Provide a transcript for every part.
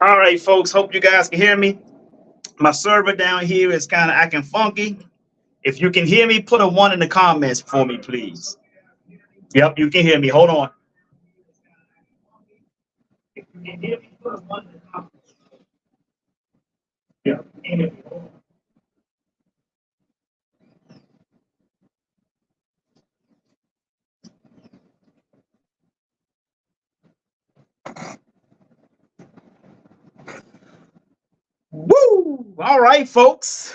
All right, folks. Hope you guys can hear me. My server down here is kind of acting funky, If you can hear me, put a 1 in the comments for me, please. Yep, you can hear me. Hold on. If you can hear me, put a 1 in the comments. Yep. Woo! All right, folks.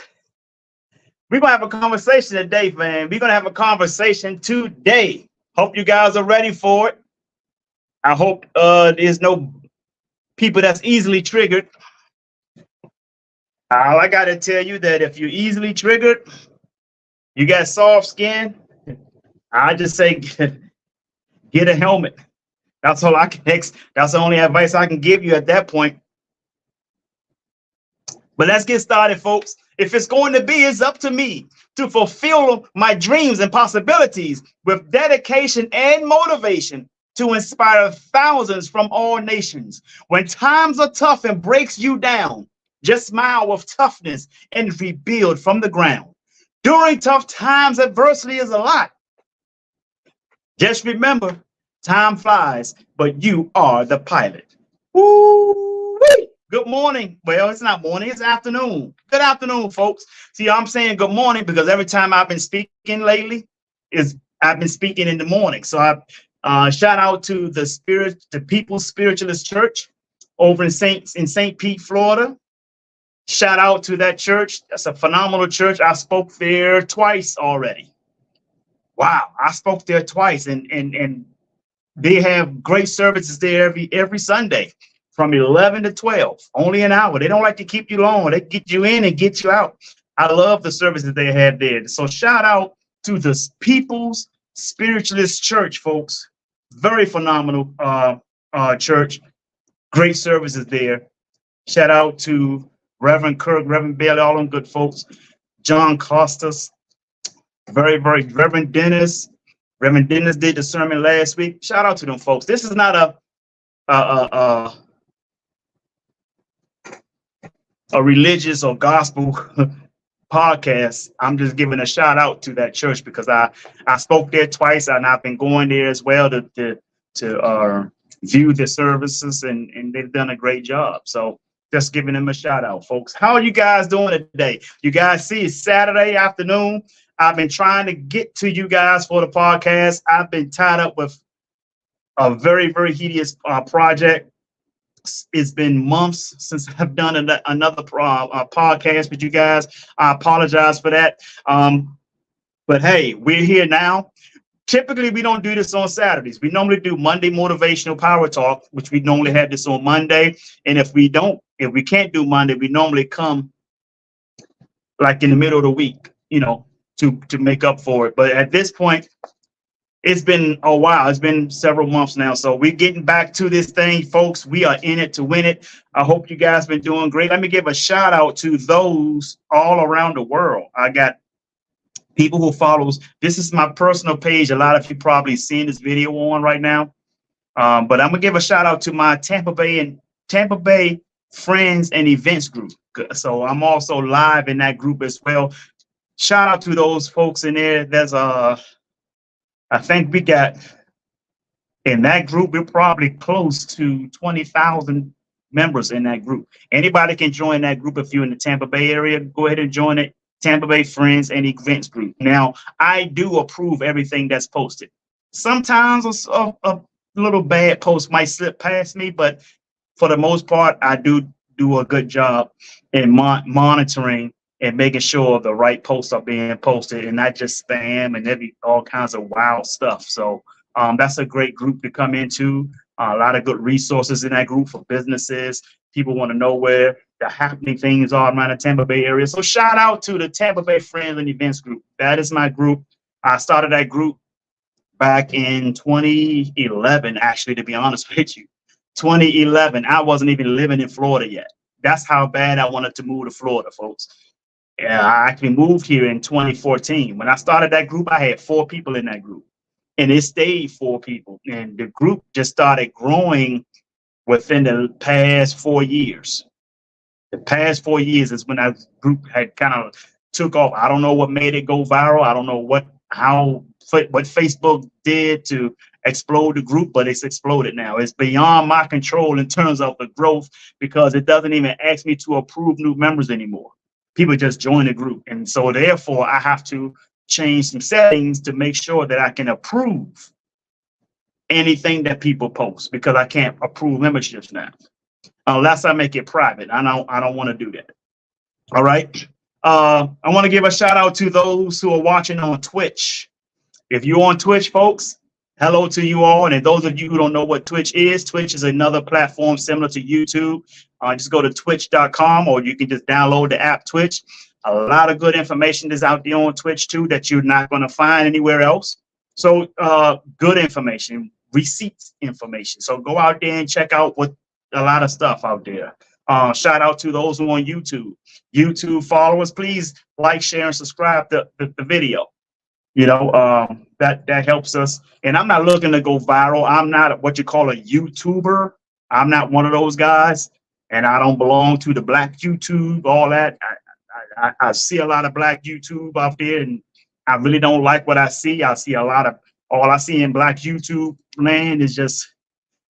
We're going to have a conversation today, man. We're going to have a conversation today. Hope you guys are ready for it. I hope there's no people that's easily triggered. All I got to tell you that if you're easily triggered, you got soft skin, I just say get a helmet. That's all I can. That's the only advice I can give you at that point. But let's get started, folks. If it's going to be, it's up to me to fulfill my dreams and possibilities with dedication and motivation to inspire thousands from all nations. When times are tough and breaks you down, just smile with toughness and rebuild from the ground. During tough times, adversity is a lot. Just remember, time flies, but you are the pilot. Woo-wee! Good morning. Well, it's not morning, it's afternoon. Good afternoon, folks. See, I'm saying good morning because every time I've been speaking lately, I've been speaking in the morning. So I shout out to the People's Spiritualist Church over in St. Pete, Florida. Shout out to that church. That's a phenomenal church. I spoke there twice already. Wow, I spoke there twice, and they have great services there every Sunday from 11 to 12, only an hour. They don't like to keep you long. They get you in and get you out. I love the services they have there. So shout out to the People's Spiritualist Church, folks. Very phenomenal church. Great services there. Shout out to Reverend Kirk, Reverend Bailey, all them good folks. John Costas, Reverend Dennis. Reverend Dennis did the sermon last week. Shout out to them folks. This is not a religious or gospel podcast. I'm just giving a shout out to that church because I spoke there twice and I've been going there as well to view the services, and they've done a great job. So just giving them a shout out, folks. How are you guys doing today? You guys see it's Saturday afternoon. I've been trying to get to you guys for the podcast. I've been tied up with a very, very hideous project. It's been months since I've done another podcast with you guys. I apologize for that. But hey, we're here now. Typically, we don't do this on Saturdays. We normally do Monday Motivational Power Talk, which we normally have this on Monday. And if we can't do Monday, we normally come like in the middle of the week, to make up for it. But at this point, it's been a while. It's been several months now. So we're getting back to this thing, folks. We are in it to win it. I hope you guys been doing great. Let me give a shout out to those all around the world. I got people who follows. This is my personal page. A lot of you probably seen this video on right now. But I'm gonna give a shout out to my Tampa Bay Friends and Events group. So I'm also live in that group as well. Shout out to those folks in there. There's I think we got in that group, we're probably close to 20,000 members in that group. Anybody can join that group. If you're in the Tampa Bay area, go ahead and join it. Tampa Bay Friends and Events group. Now, I do approve everything that's posted. Sometimes a little bad post might slip past me, but for the most part, I do a good job in monitoring and making sure the right posts are being posted and not just spam and all kinds of wild stuff. So that's a great group to come into. A lot of good resources in that group for businesses. People want to know where the happening things are around the Tampa Bay area. So shout out to the Tampa Bay Friends and Events group. That is my group. I started that group back in 2011, actually, to be honest with you. 2011, I wasn't even living in Florida yet. That's how bad I wanted to move to Florida, folks. Yeah, I actually moved here in 2014. When I started that group, I had 4 people in that group, and it stayed 4 people. And the group just started growing within the past 4 years. The past 4 years is when that group had kind of took off. I don't know what made it go viral. I don't know what Facebook did to explode the group, but it's exploded now. It's beyond my control in terms of the growth, because it doesn't even ask me to approve new members anymore. People just join the group. And so therefore I have to change some settings to make sure that I can approve anything that people post, because I can't approve memberships now unless I make it private. I don't want to do that. All right. I want to give a shout out to those who are watching on Twitch. If you're on Twitch, folks, hello to you all. And those of you who don't know what Twitch is another platform similar to YouTube. Just go to twitch.com, or you can just download the app Twitch. A lot of good information is out there on Twitch too that you're not going to find anywhere else. So good information, receipts information. So go out there and check out what a lot of stuff out there. Shout out to those who are on YouTube. YouTube followers, please like, share, and subscribe to the video. You know, that helps us. And I'm not looking to go viral. I'm not what you call a YouTuber. I'm not one of those guys, and I don't belong to the black YouTube, all that. I see a lot of black YouTube out there, and I really don't like what I see. I see a lot of, all I see in black YouTube land is just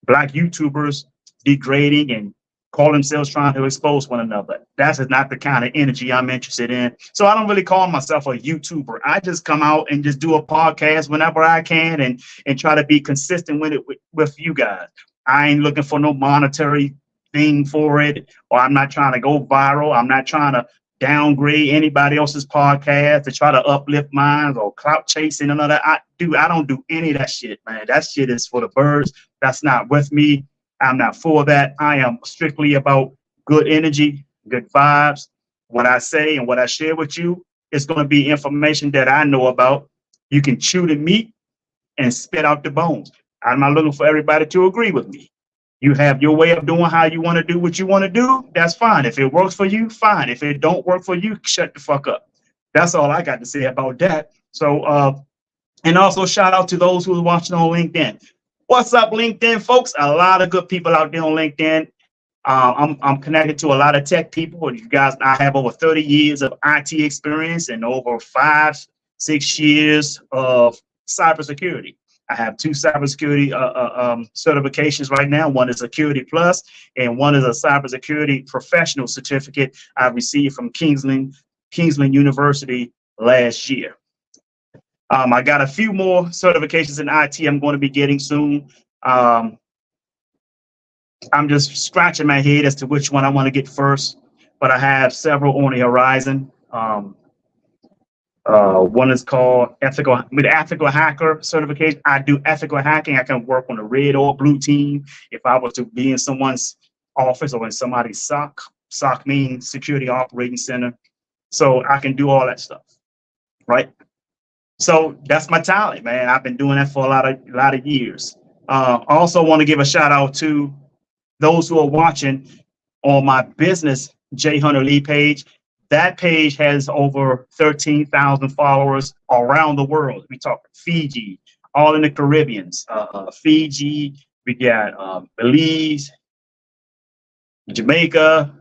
black YouTubers degrading and call themselves trying to expose one another. That's not the kind of energy I'm interested in. So I don't really call myself a YouTuber. I just come out and just do a podcast whenever I can and try to be consistent with it with you guys. I ain't looking for no monetary thing for it, or I'm not trying to go viral. I'm not trying to downgrade anybody else's podcast to try to uplift mine or clout chasing and all that. I don't do any of that shit, man. That shit is for the birds. That's not with me. I'm not for that. I am strictly about good energy, good vibes. What I say and what I share with you is going to be information that I know about. You can chew the meat and spit out the bones. I'm not looking for everybody to agree with me. You have your way of doing how you want to do what you want to do. That's fine. If it works for you, fine. If it don't work for you, shut the fuck up. That's all I got to say about that. So, and also shout out to those who are watching on LinkedIn. What's up, LinkedIn, folks? A lot of good people out there on LinkedIn. I'm connected to a lot of tech people. You guys, I have over 30 years of IT experience and over 5-6 years of cybersecurity. I have 2 cybersecurity certifications right now. One is Security Plus, and one is a cybersecurity professional certificate I received from Kingsland University last year. I got a few more certifications in IT I'm going to be getting soon. I'm just scratching my head as to which one I want to get first, but I have several on the horizon. One is called ethical hacker certification. I do ethical hacking. I can work on the red or blue team. If I was to be in someone's office or in somebody's SOC means security operating center. So I can do all that stuff, right? So that's my talent, man. I've been doing that for a lot of years. I also want to give a shout out to those who are watching on my business J Hunter Lee page. That page has over 13,000 followers around the world. We talk Fiji, all in the Caribbean, Fiji. We got Belize, Jamaica.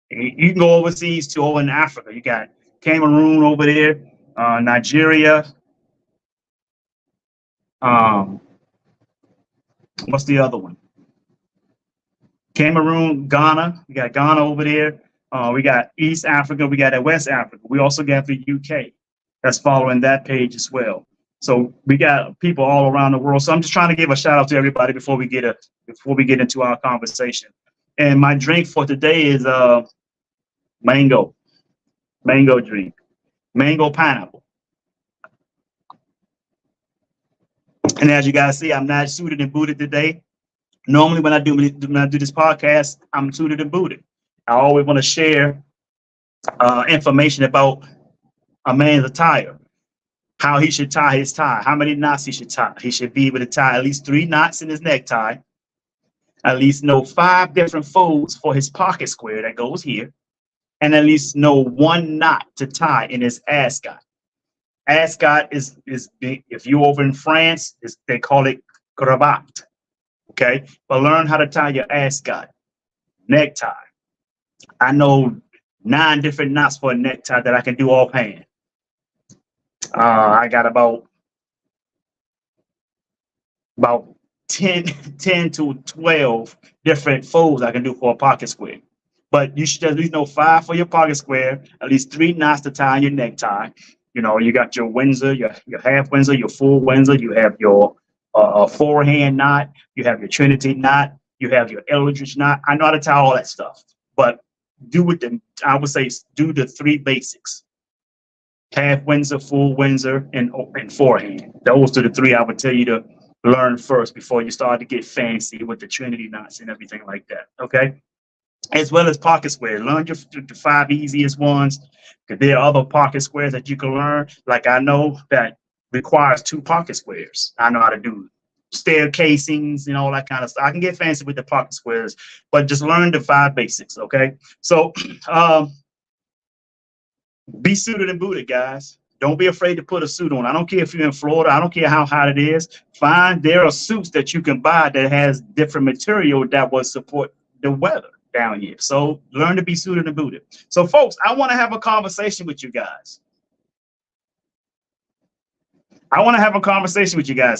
You can go overseas to over in Africa. You got Cameroon over there. Nigeria. What's the other one? Cameroon, Ghana. We got Ghana over there. We got East Africa. We got West Africa. We also got the UK that's following that page as well. So we got people all around the world. So I'm just trying to give a shout out to everybody before we get into our conversation. And my drink for today is mango drink. Mango pineapple. And as you guys see, I'm not suited and booted today. Normally when I do this podcast, I'm suited and booted. I always want to share information about a man's attire, how he should tie his tie, how many knots he should tie. He should be able to tie at least 3 knots in his necktie, at least know 5 different folds for his pocket square that goes here, and at least know 1 knot to tie in his ascot. Ascot is if you're over in France, they call it cravat. Okay, but learn how to tie your ascot, necktie. I know 9 different knots for a necktie that I can do offhand. I got about 10 to 12 different folds I can do for a pocket square. But you should at least know 5 for your pocket square, at least 3 knots to tie on your necktie. You know, you got your Windsor, your half Windsor, your full Windsor, you have your forehand knot, you have your Trinity knot, you have your Eldridge knot. I know how to tie all that stuff, but I would say do the 3 basics. Half Windsor, full Windsor, and forehand. Those are the 3 I would tell you to learn first before you start to get fancy with the Trinity knots and everything like that, okay? As well as pocket squares. Learn the 5 easiest ones, because there are other pocket squares that you can learn. Like I know that requires 2 pocket squares. I know how to do stair casings and all that kind of stuff. I can get fancy with the pocket squares, but just learn the 5 basics, okay? So be suited and booted, guys. Don't be afraid to put a suit on. I don't care if you're in Florida. I don't care how hot it is. There are suits that you can buy that has different material that will support the weather down here. So learn to be suited and booted. So folks, I want to have a conversation with you guys.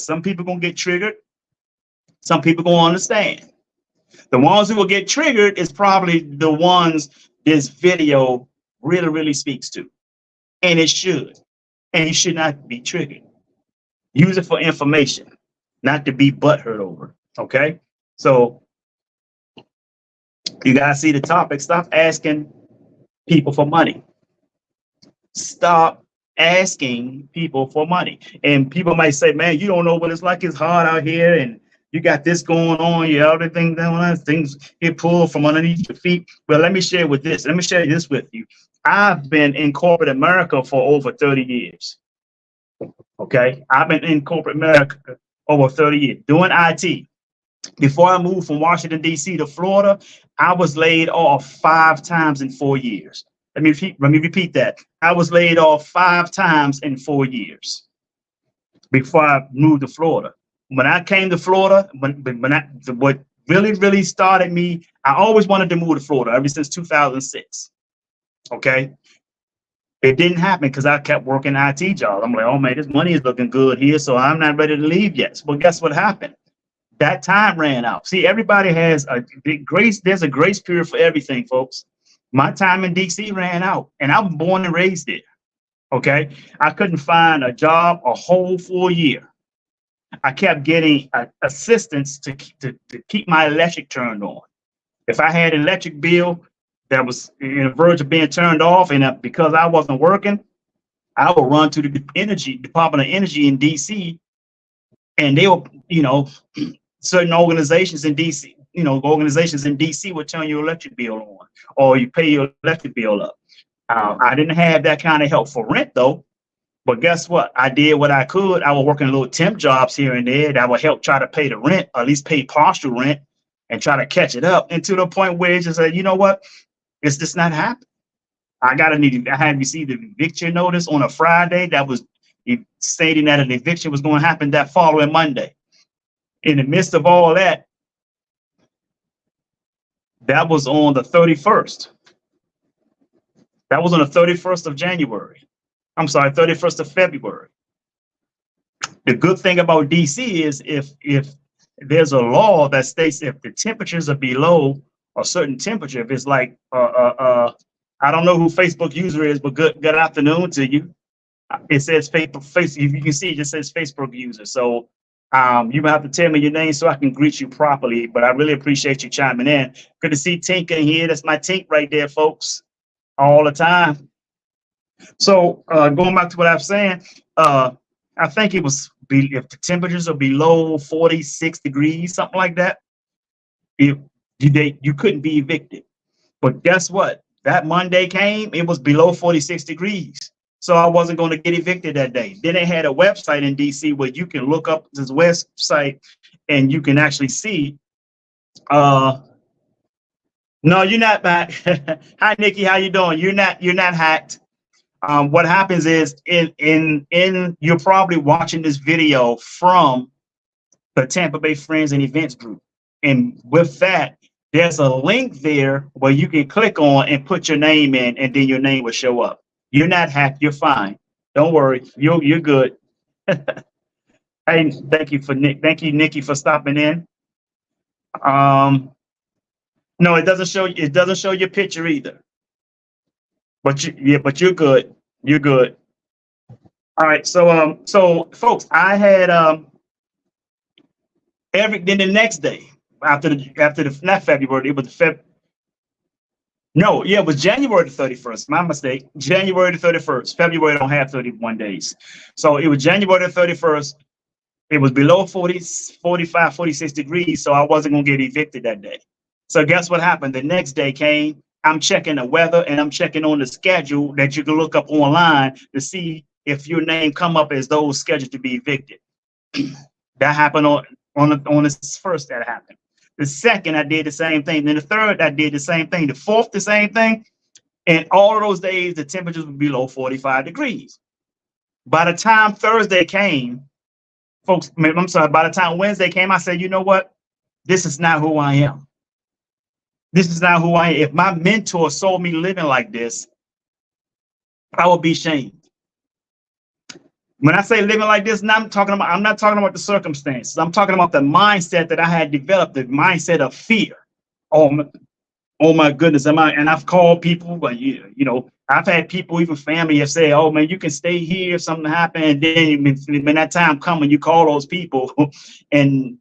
Some people gonna get triggered. Some people gonna understand. The ones who will get triggered is probably the ones this video really, really speaks to. And it should. And you should not be triggered. Use it for information, not to be butthurt over. Okay? So you guys see the topic. Stop asking people for money. Stop asking people for money. And people might say, man, you don't know what it's like. It's hard out here and you got this going on, you have everything going on, things get pulled from underneath your feet. Well, let me share this with you. I've been in corporate America for over 30 years. Okay, I've been in corporate America over 30 years doing IT. Before I moved from Washington, D.C. to Florida, I was laid off 5 times in 4 years. Let me repeat that. I was laid off 5 times in 4 years before I moved to Florida. When I came to Florida, what really started me, I always wanted to move to Florida ever since 2006. Okay. It didn't happen because I kept working IT jobs. I'm like, oh man, this money is looking good here, so I'm not ready to leave yet. Well, guess what happened? That time ran out. See, everybody has a big grace. There's a grace period for everything, folks. My time in DC ran out, and I was born and raised there. Okay. I couldn't find a job a whole full year. I kept getting assistance to keep my electric turned on. If I had an electric bill that was in the verge of being turned off, and because I wasn't working, I would run to the Department of Energy in DC, and they were, certain organizations in DC, would turn your electric bill on, or you pay your electric bill up. I didn't have that kind of help for rent though. But guess what? I did what I could. I was working little temp jobs here and there that would help try to pay the rent, or at least pay partial rent, and try to catch it up. And to the point where it's just like, you know what? It's just not happening. I had received an eviction notice on a Friday that was stating that an eviction was going to happen that following Monday. In the midst of all that, that was on the 31st. That was on the 31st of January. I'm sorry, 31st of February. The good thing about DC is if there's a law that states if the temperatures are below a certain temperature, if it's like, I don't know who Facebook user is, but good afternoon to you. It says Facebook, you can see it just says Facebook user. So you might have to tell me your name so I can greet you properly, but I really appreciate you chiming in. Good to see Tink in here. That's my Tink right there, folks, all the time. So going back to what I was saying, I think it was if the temperatures are below 46 degrees, something like that, you couldn't be evicted. But guess what? That Monday came, it was below 46 degrees. So I wasn't going to get evicted that day. Then they had a website in DC where you can look up this website and you can actually see. No, you're not back. Hi, Nikki. How you doing? You're not hacked. What happens is you're probably watching this video from the Tampa Bay Friends and Events group. And with that, There's a link there where you can click on and put your name in, and then your name will show up. You're not hacked. You're fine. Don't worry. You're good. Hey, thank you for Nick. Thank you, Nikki, for stopping in. No, it doesn't show. It doesn't show your picture either. But but you're good. You're good. All right. So folks, I had then the next day after the not February, it was no, yeah, it was January the 31st. My mistake. January the 31st. February don't have 31 days. So it was January the 31st. It was below 40, 45, 46 degrees. So I wasn't going to get evicted that day. So guess what happened? The next day came. I'm checking the weather and I'm checking on the schedule that you can look up online to see if your name come up as those scheduled to be evicted. That happened on the first that happened. The second, I did the same thing. Then the third, I did the same thing. The fourth, the same thing. And all of those days, the temperatures would be below 45 degrees. By the time Thursday came, folks, I'm sorry, by the time Wednesday came, I said, you know what? This is not who I am. This is not who I am. If my mentor saw me living like this, I would be shamed. When I say living like this, I'm not talking about the circumstances. I'm talking about the mindset that I had developed, the mindset of fear. Oh my goodness. And I've called people, but you know, I've had people, even family, have said, oh man, you can stay here if something happened. And then when that time comes, when you call those people and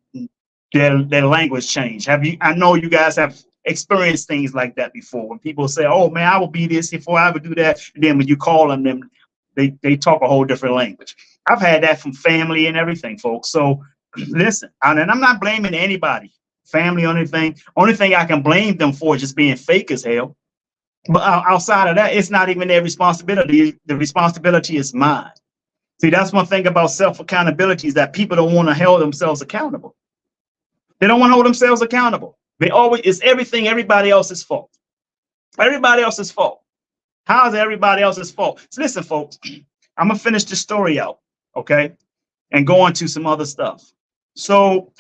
their language change. I know you guys have experienced things like that before, when people say, oh man, I will be this before I would do that. And then when you call them, they talk a whole different language. I've had that from family and everything, folks. So listen, and I'm not blaming anybody, family or anything. Only thing I can blame them for is just being fake as hell. But outside of that, it's not even their responsibility. The responsibility is mine. See, that's one thing about self-accountability, is that people don't want to hold themselves accountable. They don't want to hold themselves accountable. It's everything everybody else's fault. Everybody else's fault. How is everybody else's fault? So listen, folks, I'm going to finish the story out, okay, and go on to some other stuff. So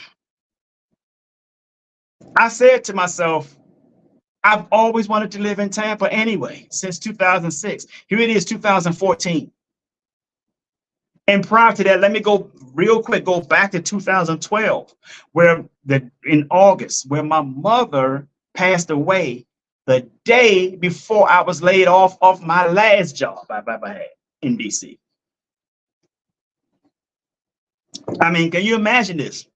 I said to myself, I've always wanted to live in Tampa anyway, since 2006. Here it is, 2014. And prior to that, let me go real quick, go back to 2012, in August, where my mother passed away the day before I was laid off of my last job I've ever had in DC. I mean, can you imagine this?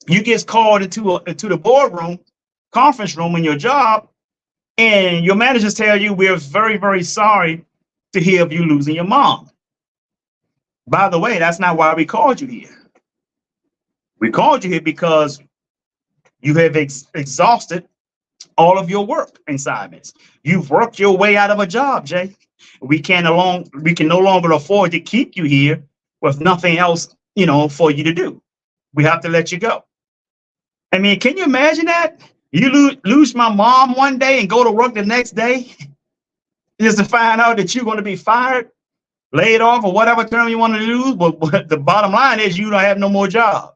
You get called into the boardroom, conference room in your job, and your managers tell you, we're very, very sorry to hear of you losing your mom. By the way, that's not why we called you here. We called you here because you have exhausted all of your work assignments. You've worked your way out of a job, Jay. We can no longer afford to keep you here with nothing else, for you to do. We have to let you go. I mean, can you imagine that? You lose my mom one day and go to work the next day just to find out that you're going to be fired, laid off, or whatever term you want to use. But the bottom line is you don't have no more job.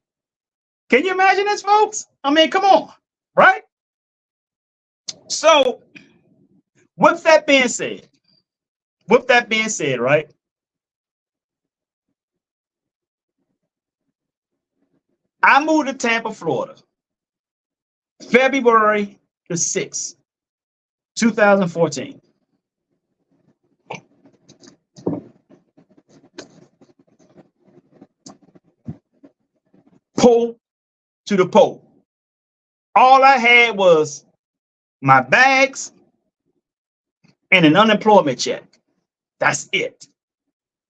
Can you imagine this, folks? I mean, come on, right? So with that being said, right? I moved to Tampa, Florida, February the 6th, 2014. Pole to the pole. All I had was my bags and an unemployment check. That's it.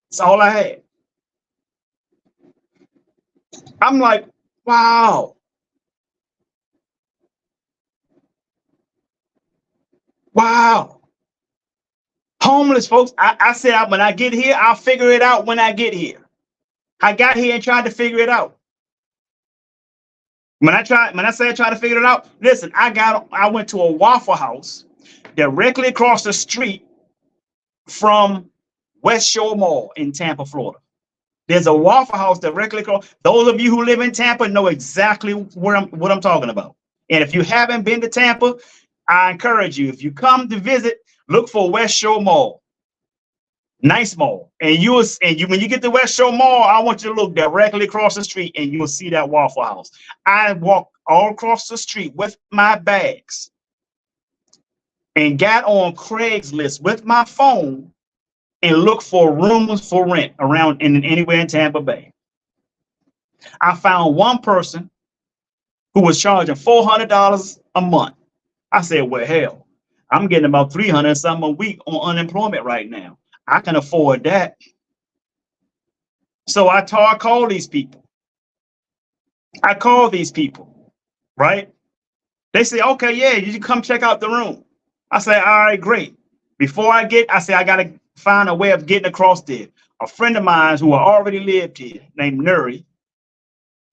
That's all I had. I'm like, wow. Wow. Homeless folks. I said, when I get here, I'll figure it out when I get here. I got here and tried to figure it out. When I say I try to figure it out, listen, I went to a Waffle House directly across the street from West Shore Mall in Tampa, Florida. There's a Waffle House directly across. Those of you who live in Tampa know exactly what I'm talking about. And if you haven't been to Tampa, I encourage you, if you come to visit, look for West Shore Mall. Nice mall. And when you get to West Shore Mall, I want you to look directly across the street and you will see that Waffle House. I walked all across the street with my bags and got on Craigslist with my phone and looked for rooms for rent around anywhere in Tampa Bay. I found one person who was charging $400 a month. I said, well, hell, I'm getting about $300 something a week on unemployment right now. I can afford that. So I called these people. I called these people, right? They say, okay, yeah, you can come check out the room. I say, all right, great. Before I say, I got to find a way of getting across there. A friend of mine who already lived here named Nuri.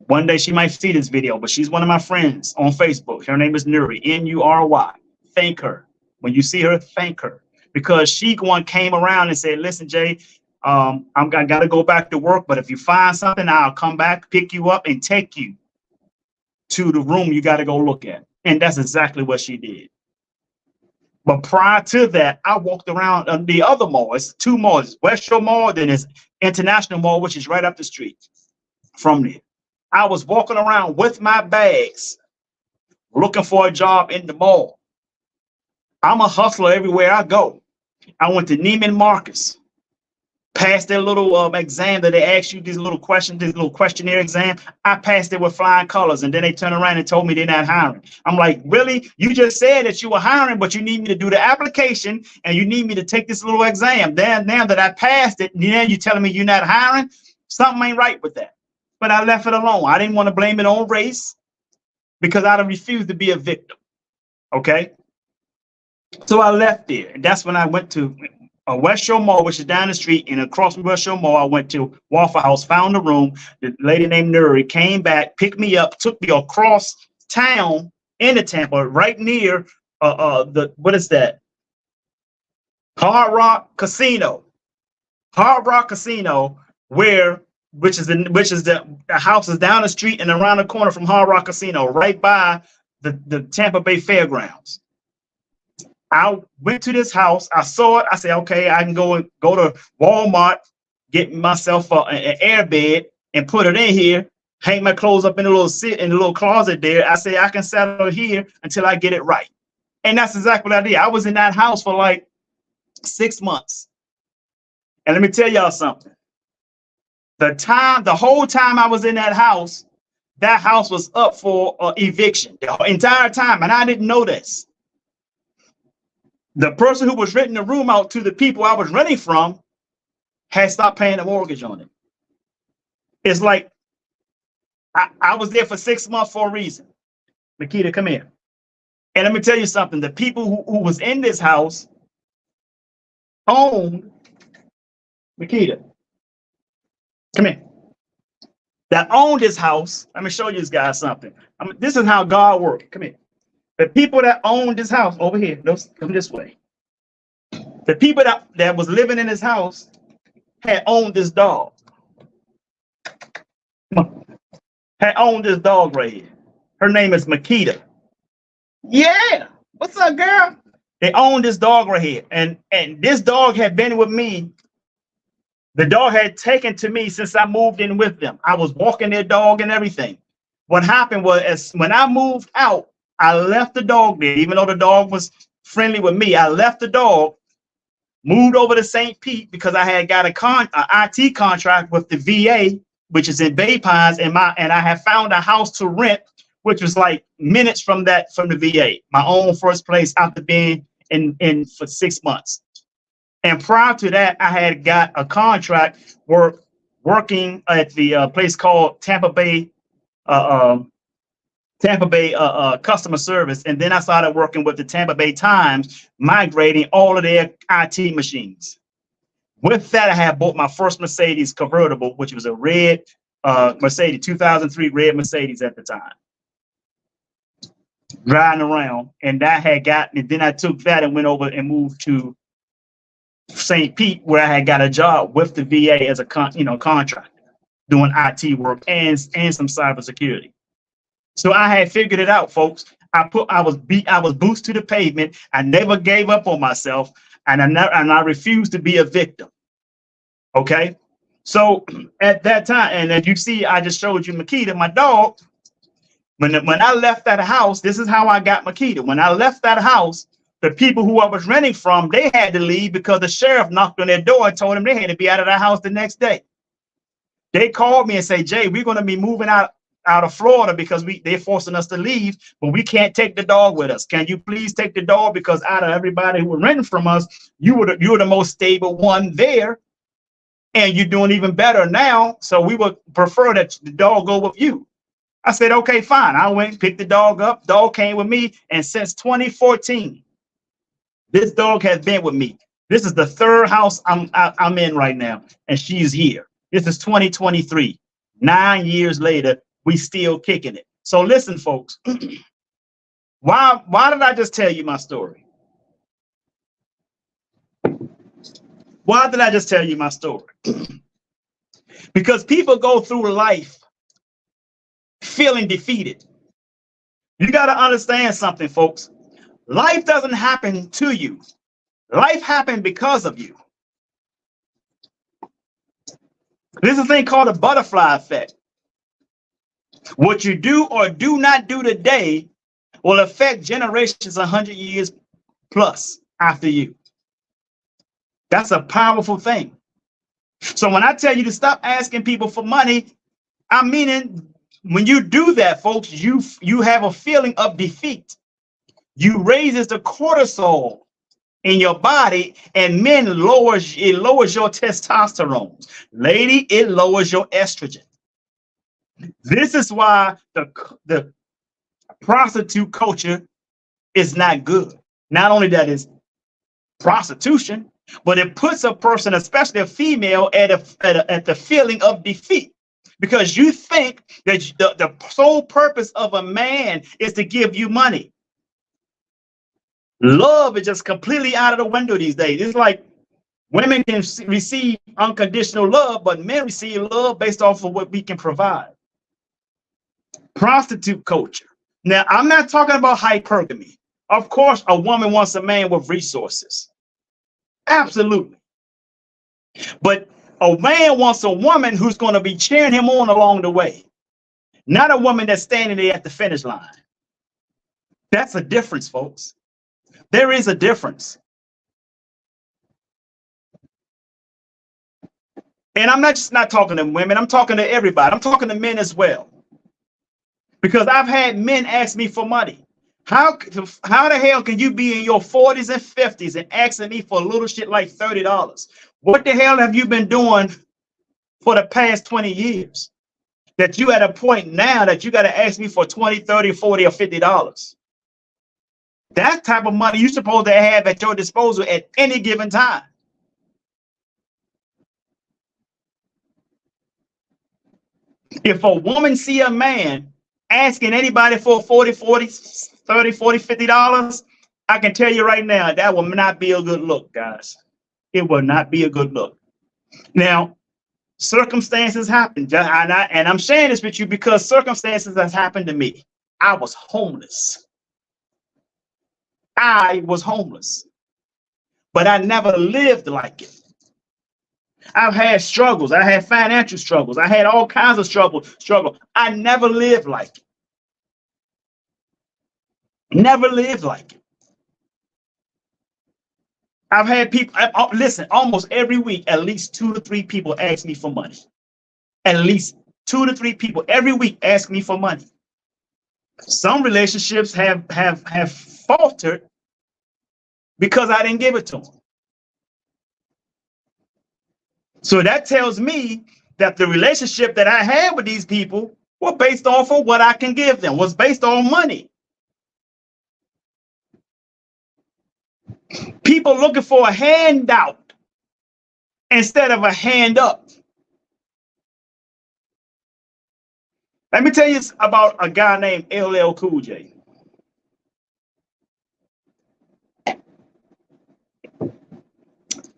One day she might see this video, but she's one of my friends on Facebook. Her name is Nuri, N-U-R-Y. Thank her. When you see her, thank her. Because she came around and said, listen, Jay, I got to go back to work, but if you find something, I'll come back, pick you up, and take you to the room you got to go look at. And that's exactly what she did. But prior to that, I walked around the other mall. It's two malls, West Shore Mall, then it's International Mall, which is right up the street from there. I was walking around with my bags, looking for a job in the mall. I'm a hustler everywhere I go. I went to Neiman Marcus, passed their little exam that they asked you, these little questions, this little questionnaire exam. I passed it with flying colors, and then they turned around and told me they're not hiring. I'm like, really? You just said that you were hiring, but you need me to do the application, and you need me to take this little exam. Then now that I passed it, now you're telling me you're not hiring? Something ain't right with that. But I left it alone. I didn't want to blame it on race because I refused to be a victim. Okay? So I left there, and that's when I went to West Shore Mall, which is down the street, and across from West Shore Mall, I went to Waffle House, found the room. The lady named Nuri came back, picked me up, took me across town into Tampa, right near what is that? Hard Rock Casino. Hard Rock Casino, which is the house is down the street and around the corner from Hard Rock Casino, right by the Tampa Bay Fairgrounds. I went to this house. I saw it. I said, okay, I can go to Walmart, get myself an air bed and put it in here, hang my clothes up in a little closet there. I say I can settle here until I get it right. And that's exactly what I did. I was in that house for like 6 months. And let me tell y'all something. The whole time I was in that house was up for eviction the entire time. And I didn't know this. The person who was renting the room out to the people I was renting from had stopped paying the mortgage on it. It's like I was there for 6 months for a reason. Makita, come here. And let me tell you something. The people who was in this house owned, Makita, come here. That owned this house. Let me show you guys something. This is how God works. Come here. The people that owned this house over here, come this way. The people that was living in this house had owned this dog. Had owned this dog right here. Her name is Makita. Yeah. What's up, girl? They owned this dog right here. And this dog had been with me. The dog had taken to me since I moved in with them. I was walking their dog and everything. What happened was when I moved out, I left the dog there, even though the dog was friendly with me. I left the dog, moved over to St. Pete because I had got an IT contract with the VA, which is in Bay Pines, and I had found a house to rent, which was like minutes from the VA. My own first place after being in for 6 months. And prior to that, I had got a contract working at the place called Tampa Bay customer service. And then I started working with the Tampa Bay Times, migrating all of their IT machines. With that, I had bought my first Mercedes convertible, which was a red Mercedes, 2003 red Mercedes at the time. Driving around, and then I took that and went over and moved to St. Pete, where I had got a job with the VA as a contractor, doing IT work and some cybersecurity. So I had figured it out, folks. I was beat, I was boots to the pavement. I never gave up on myself, and I refused to be a victim. Okay. So at that time, and as you see, I just showed you Makita, my dog. When I left that house, this is how I got Makita. When I left that house, the people who I was renting from, they had to leave because the sheriff knocked on their door and told them they had to be out of that house the next day. They called me and say, Jay, we're going to be moving out of Florida because they're forcing us to leave, but we can't take the dog with us. Can you please take the dog? Because out of everybody who were renting from us, you were the most stable one there, and you're doing even better now. So we would prefer that the dog go with you. I said, okay, fine. I went and picked the dog up. Dog came with me, and since 2014, this dog has been with me. This is the third house I'm in right now, and she's here. This is 2023. 9 years later, we still kicking it. So listen, folks. Why did I just tell you my story? Why did I just tell you my story? Because people go through life feeling defeated. You got to understand something, folks. Life doesn't happen to you. Life happened because of you. There's a thing called a butterfly effect. What you do or do not do today will affect generations 100 years plus after you. That's a powerful thing. So when I tell you to stop asking people for money, I'm meaning when you do that, folks, you have a feeling of defeat. You raises the cortisol in your body, and men it lowers your testosterone. Lady, it lowers your estrogen. This is why the prostitute culture is not good. Not only that is prostitution, but it puts a person, especially a female, at the feeling of defeat, because you think that the sole purpose of a man is to give you money. Love is just completely out of the window these days. It's like women can receive unconditional love, but men receive love based off of what we can provide. Prostitute culture. Now, I'm not talking about hypergamy. Of course, a woman wants a man with resources. Absolutely. But a man wants a woman who's going to be cheering him on along the way, not a woman that's standing there at the finish line. That's a difference, folks. There is a difference. And I'm not talking to women. I'm talking to everybody. I'm talking to men as well. Because I've had men ask me for money. How the hell can you be in your 40s and 50s and asking me for a little shit like $30? What the hell have you been doing for the past 20 years? That you at a point now that you got to ask me for 20, 30, 40, or $50. That type of money you're supposed to have at your disposal at any given time. If a woman see a man asking anybody for 40, 30, 40, $50, I can tell you right now, that will not be a good look, guys. It will not be a good look. Now, circumstances happen, and I'm sharing this with you because circumstances has happened to me. I was homeless. I was homeless, but I never lived like it. I've had struggles. I had financial struggles. I had all kinds of struggle. I never lived like it. Never lived like it. I've had people, listen, almost every week, at least 2 to 3 people ask me for money. At least 2 to 3 people every week ask me for money. Some relationships have faltered because I didn't give it to them. So that tells me that the relationship that I had with these people were based off of what I can give them, was based on money. People looking for a handout instead of a hand up. Let me tell you about a guy named LL Cool J.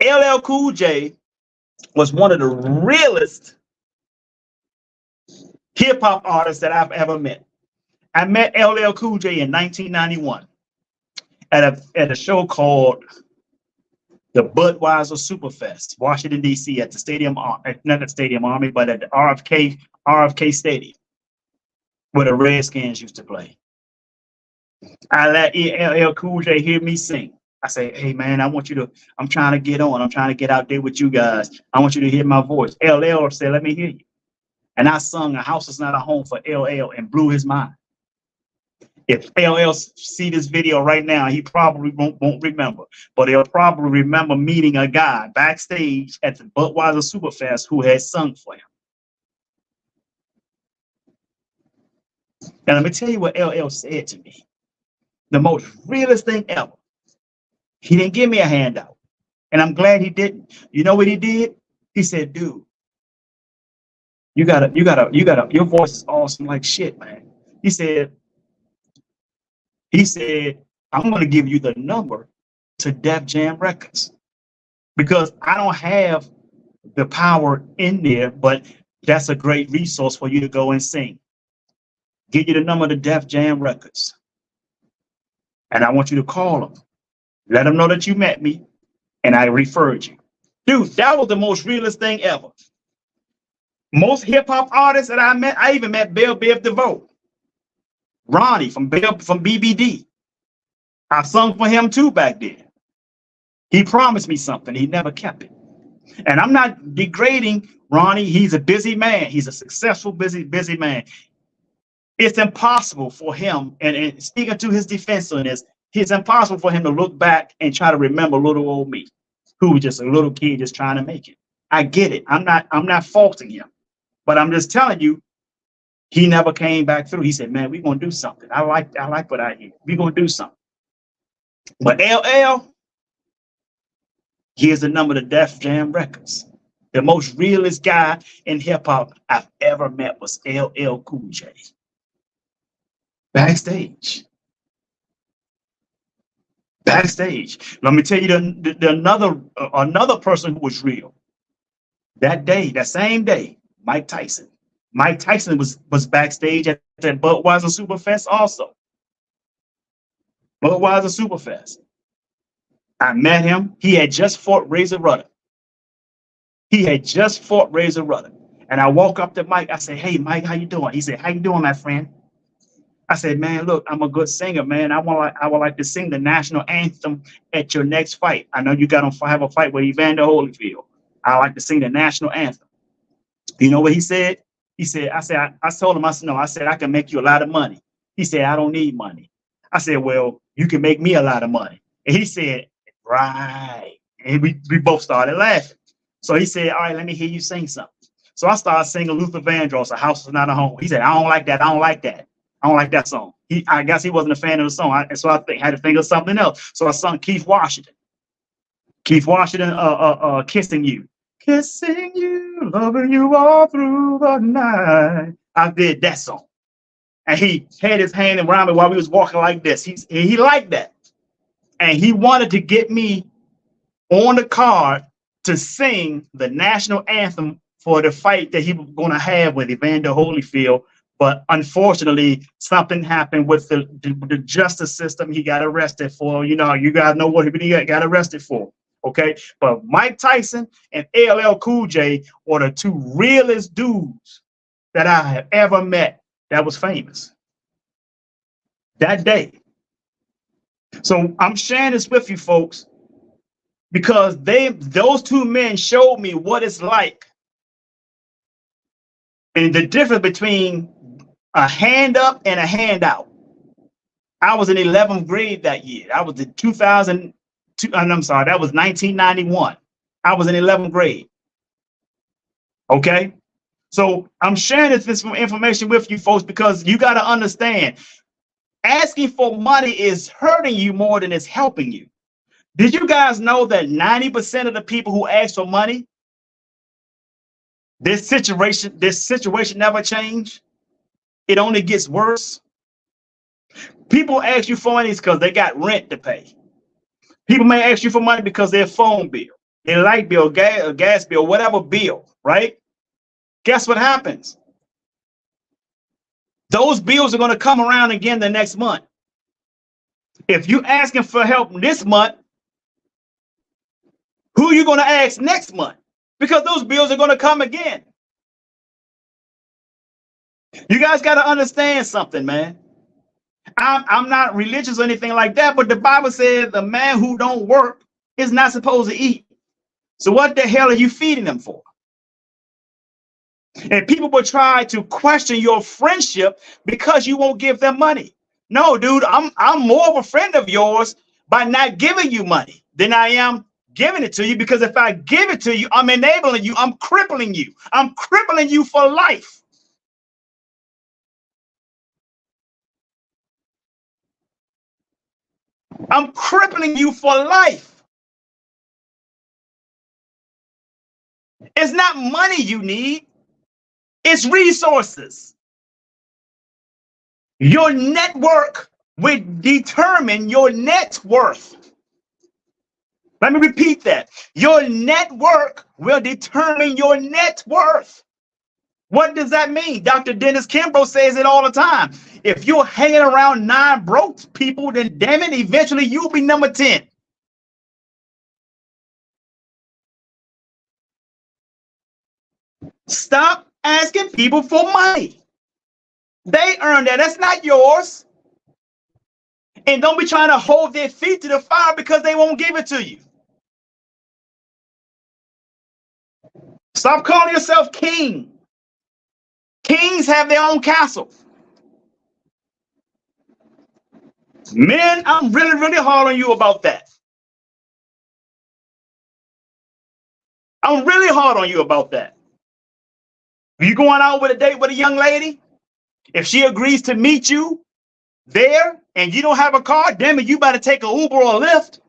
LL Cool J was one of the realest hip hop artists that I've ever met. I met LL Cool J in 1991 at a show called the Budweiser Superfest, Washington D.C. at the stadium, not the Stadium Army, but at the RFK Stadium, where the Redskins used to play. I let LL Cool J hear me sing. I say, hey man, I'm trying to get on. I'm trying to get out there with you guys. I want you to hear my voice. LL said, let me hear you. And I sung A House Is Not a Home for LL and blew his mind. If LL see this video right now, he probably won't remember, but he'll probably remember meeting a guy backstage at the Budweiser Superfest who had sung for him. And let me tell you what LL said to me. The most realest thing ever. He didn't give me a handout, and I'm glad he didn't. You know what he did? He said, dude, your voice is awesome like shit, man. He said, I'm going to give you the number to Def Jam Records because I don't have the power in there, but that's a great resource for you to go and sing. Give you the number to Def Jam Records. And I want you to call them. Let them know that you met me and I referred you. Dude, that was the most realest thing ever. Most hip hop artists that I met, I even met Bell Biv DeVoe. Ronnie from BBD. I sung for him too back then. He promised me something. He never kept it. And I'm not degrading Ronnie. He's a busy man. He's a successful, busy man. It's impossible for him, and speaking to his defense on this, it's impossible for him to look back and try to remember little old me, who was just a little kid just trying to make it. I get it. I'm not faulting him, but I'm just telling you, he never came back through. He said, man, we're going to do something. I like what I hear. We're going to do something. But LL, here's the number to Def Jam Records. The most realest guy in hip hop I've ever met was LL Cool J. Backstage. Let me tell you another person who was real. That same day, Mike Tyson. Mike Tyson was backstage at that Budweiser Superfest also. Budweiser Superfest. I met him. He had just fought Razor Ruddock. And I walk up to Mike. I say, hey, Mike, how you doing? He said, how you doing, my friend? I said, man, look, I'm a good singer, man. I would like to sing the national anthem at your next fight. I know you got to have a fight with Evander Holyfield. I like to sing the national anthem. You know what he said? He said, I told him, I said, no, I said, I can make you a lot of money. He said, I don't need money. I said, well, you can make me a lot of money. And he said, right. And we both started laughing. So he said, all right, let me hear you sing something. So I started singing Luther Vandross, A House Is Not a Home. He said, I don't like that. I don't like that song. I guess he wasn't a fan of the song. So I had to think of something else. So I sung Keith Washington, Kissing You. Kissing you, loving you all through the night. I did that song. And he had his hand around me while we was walking like this. He liked that. And he wanted to get me on the card to sing the national anthem for the fight that he was going to have with Evander Holyfield. But unfortunately, something happened with the justice system. He got arrested for, you guys know what he got arrested for. Okay. But Mike Tyson and LL Cool J were the two realest dudes that I have ever met that was famous that day. So I'm sharing this with you folks because those two men showed me what it's like and the difference between a hand up and a handout. I was in 11th grade that year. I was in 2002. I'm sorry, that was 1991. I was in 11th grade. Okay. So I'm sharing this information with you folks because you got to understand, asking for money is hurting you more than it's helping you. Did you guys know that 90% of the people who ask for money, this situation never changed? It only gets worse. People ask you for money because they got rent to pay. People may ask you for money because their phone bill, their light bill, gas bill, whatever bill, right? Guess what happens? Those bills are going to come around again the next month. If you're asking for help this month, who are you going to ask next month? Because those bills are going to come again. You guys got to understand something, man. I'm not religious or anything like that, but the Bible says the man who don't work is not supposed to eat. So what the hell are you feeding them for? And people will try to question your friendship because you won't give them money. No, dude, I'm more of a friend of yours by not giving you money than I am giving it to you, because if I give it to you, I'm enabling you, I'm crippling you. I'm crippling you for life. I'm crippling you for life. It's not money you need. It's resources. Your network will determine your net worth. Let me repeat that. Your network will determine your net worth. What does that mean? Dr. Dennis Kimbrough says it all the time. If you're hanging around 9 broke people, then damn it, eventually you'll be number 10. Stop asking people for money. They earn that. That's not yours. And don't be trying to hold their feet to the fire because they won't give it to you. Stop calling yourself king. Kings have their own castle. Men, I'm really, really hard on you about that. I'm really hard on you about that. If you're going out with a date with a young lady, if she agrees to meet you there and you don't have a car, damn it, you better take an Uber or a Lyft.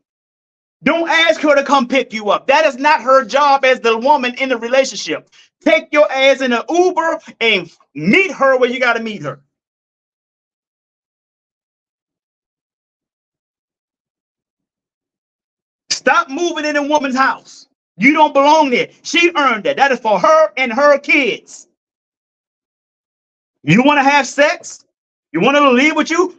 Don't ask her to come pick you up. That is not her job as the woman in the relationship. Take your ass in an Uber and meet her where you got to meet her. Stop moving in a woman's house. You don't belong there. She earned it. That is for her and her kids. You want to have sex? You want her to live with you?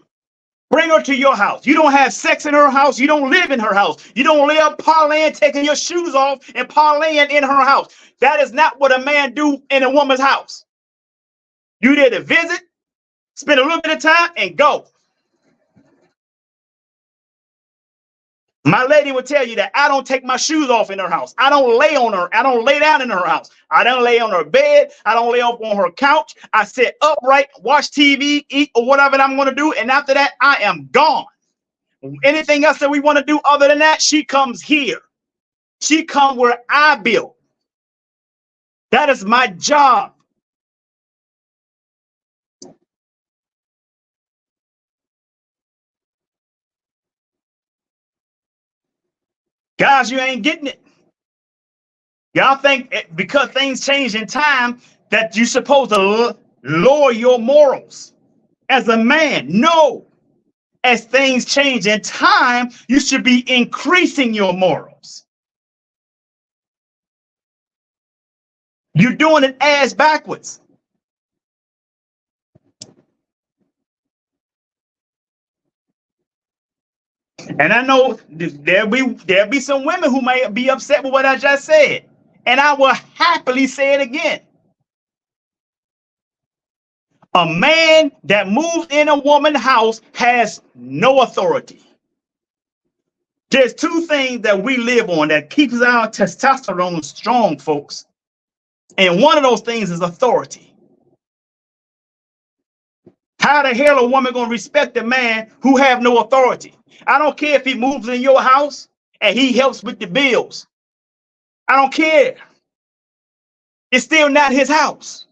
Bring her to your house. You don't have sex in her house. You don't live in her house. You don't live parlaying, taking your shoes off and parlaying in her house. That is not what a man do in a woman's house. You there to visit, spend a little bit of time, and go. My lady will tell you that I don't take my shoes off in her house. I don't lay on her. I don't lay down in her house. I don't lay on her bed. I don't lay up on her couch. I sit upright, watch TV, eat, or whatever I'm going to do. And after that, I am gone. Anything else that we want to do other than that, she comes here. She comes where I build. That is my job. Guys, you ain't getting it. Y'all think because things change in time that you're supposed to lower your morals as a man. No. As things change in time, you should be increasing your morals. You're doing it ass backwards. And I know there'll be some women who may be upset with what I just said. And I will happily say it again. A man that moves in a woman's house has no authority. There's 2 things that we live on that keeps our testosterone strong, folks. And one of those things is authority. How the hell a woman gonna respect a man who have no authority? I don't care if he moves in your house and he helps with the bills. I don't care. It's still not his house.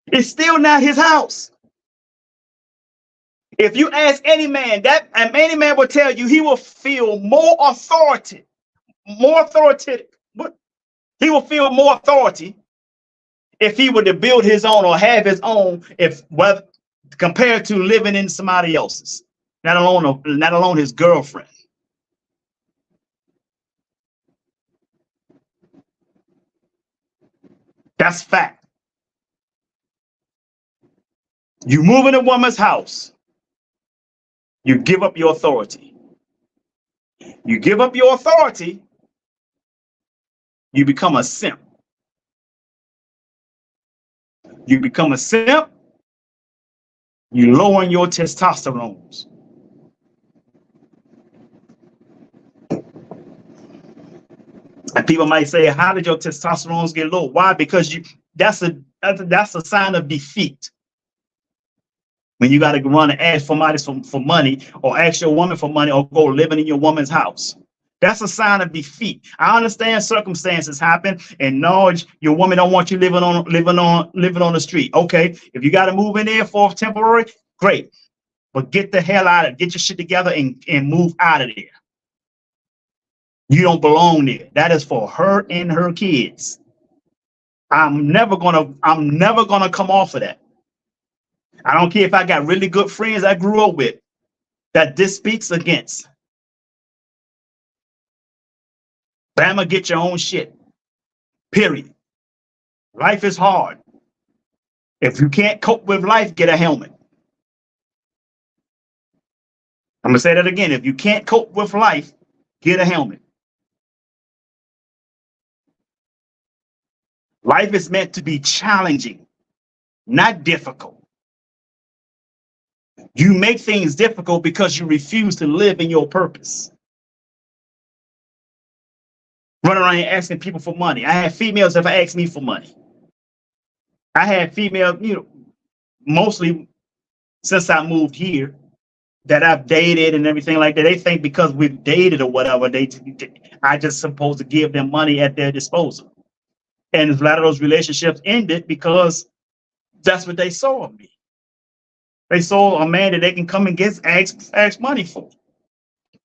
It's still not his house. If you ask any man, any man will tell you he will feel more authoritative. He will feel more authority if he were to build his own or have his own, compared to living in somebody else's, not alone his girlfriend. That's fact. You move in a woman's house, you give up your authority. You give up your authority, you become a simp. You become a simp, you lower your testosterone. And people might say, how did your testosterone get low? Why? Because that's a sign of defeat. When you got to run and ask for money, or ask your woman for money, or go living in your woman's house. That's a sign of defeat. I understand circumstances happen, and no, your woman don't want you living on the street. Okay, if you got to move in there for temporary, great, but get the hell out of it. Get your shit together and move out of there. You don't belong there. That is for her and her kids. I'm never gonna come off of that. I don't care if I got really good friends I grew up with that this speaks against. Bama, get your own shit. Period. Life is hard. If you can't cope with life, get a helmet. I'm gonna say that again. If you can't cope with life, get a helmet. Life is meant to be challenging, not difficult. You make things difficult because you refuse to live in your purpose. Running around here asking people for money. I have females that ask me for money. I had females, mostly since I moved here, that I've dated and everything like that. They think because we've dated or whatever, I just supposed to give them money at their disposal. And a lot of those relationships ended because that's what they saw of me. They saw a man that they can come and ask money for.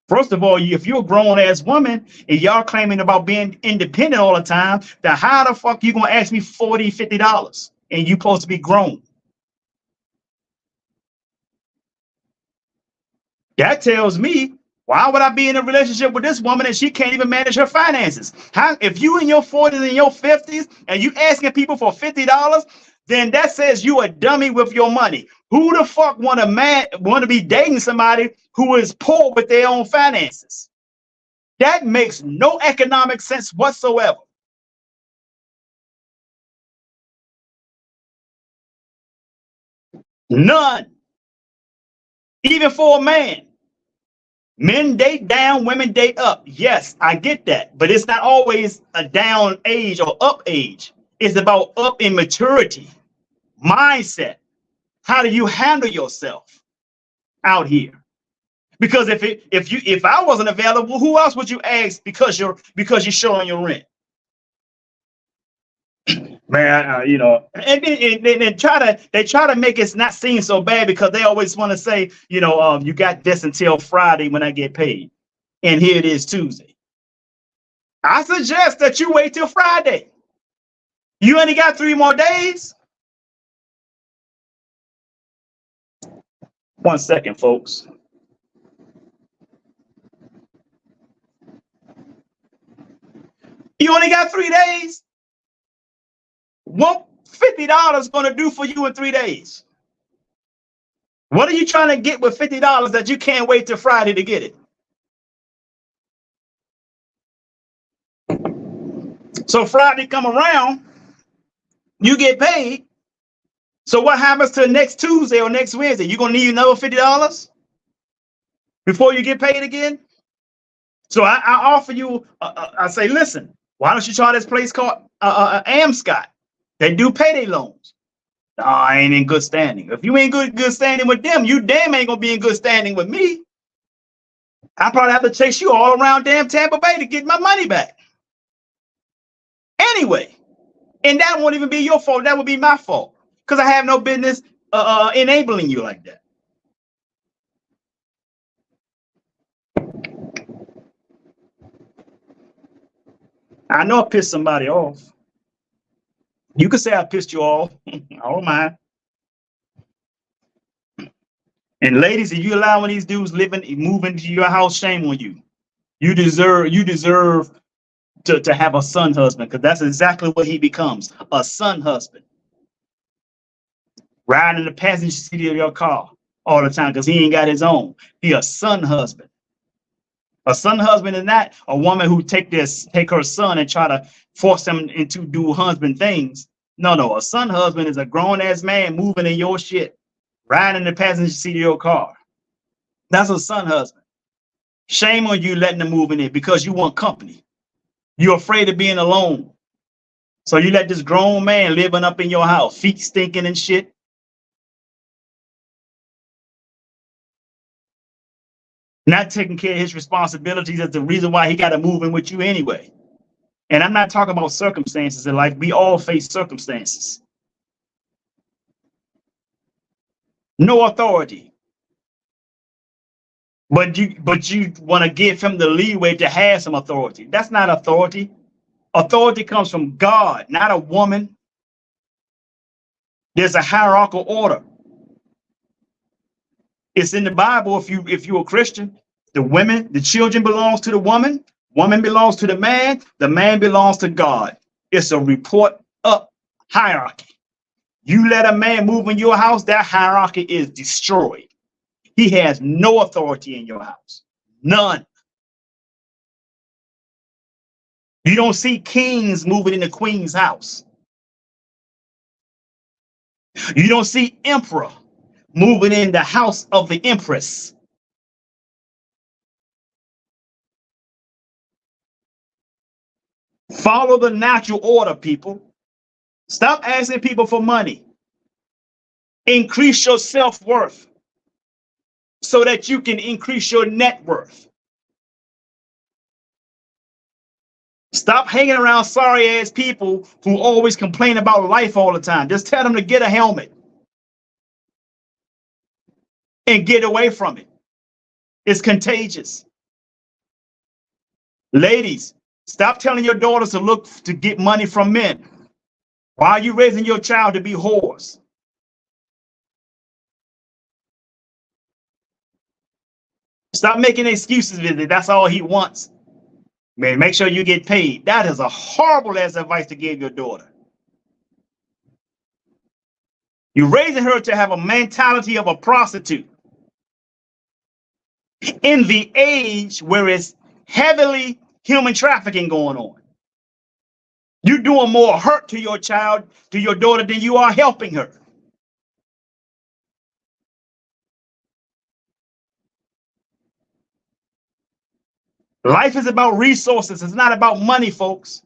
First of all, if you're a grown-ass woman and y'all claiming about being independent all the time, then how the fuck you gonna ask me $40, $50 and you supposed to be grown? That tells me, why would I be in a relationship with this woman and she can't even manage her finances? If you in your 40s and your 50s and you asking people for $50, then that says you a dummy with your money. Who the fuck want to be dating somebody who is poor with their own finances? That makes no economic sense whatsoever. None. Even for a man. Men date down, women date up. Yes, I get that. But it's not always a down age or up age. It's about up in maturity, mindset. How do you handle yourself out here? Because if I wasn't available, who else would you ask because you're showing your rent? Man, and they try to make it not seem so bad because they always want to say, you got this until Friday when I get paid, and here it is Tuesday. I suggest that you wait till Friday. You only got 3 more days. 1 second, folks. You only got 3 days. What $50 going to do for you in 3 days? What are you trying to get with $50 that you can't wait till Friday to get it? So Friday come around, you get paid. So what happens to next Tuesday or next Wednesday? You gonna need another $50 before you get paid again? So I offer you. I say, listen, why don't you try this place called Amscot? They do payday loans. No, I ain't in good standing. If you ain't good standing with them, you damn ain't gonna be in good standing with me. I probably have to chase you all around damn Tampa Bay to get my money back. Anyway, and that won't even be your fault. That would be my fault. Because I have no business enabling you like that. I know I pissed somebody off. You could say I pissed you off. I don't mind. And ladies, if you allowing these dudes move into your house, shame on you. You deserve to have a son husband, because that's exactly what he becomes, a son husband. riding in the passenger seat of your car all the time because he ain't got his own. He a son husband. A son husband is not a woman who take her son and try to force him into do husband things. No. A son husband is a grown ass man moving in your shit, riding in the passenger seat of your car. That's a son husband. Shame on you letting them move in it because you want company. You're afraid of being alone. So you let this grown man living up in your house, feet stinking and shit. Not taking care of his responsibilities is the reason why he got to move in with you anyway. And I'm not talking about circumstances in life. We all face circumstances. No authority. But you want to give him the leeway to have some authority. That's not authority. Authority comes from God, not a woman. There's a hierarchical order. It's in the Bible. If you're a Christian, the children belongs to the woman belongs to the man belongs to God. It's a report up hierarchy. You let a man move in your house, that hierarchy is destroyed. He has no authority in your house. None. You don't see kings moving in the queen's house. You don't see emperor moving in the house of the empress. Follow the natural order, people. Stop asking people for money. Increase your self-worth so that you can increase your net worth. Stop hanging around sorry ass people who always complain about life all the time. Just tell them to get a helmet and get away from it. It's contagious. Ladies, stop telling your daughters to look to get money from men. Why are you raising your child to be whores? Stop making excuses with it. That's all he wants. Man, make sure you get paid. That is a horrible ass advice to give your daughter. You're raising her to have a mentality of a prostitute. In the age where it's heavily human trafficking going on. You're doing more hurt to your child, to your daughter, than you are helping her. Life is about resources. It's not about money, folks.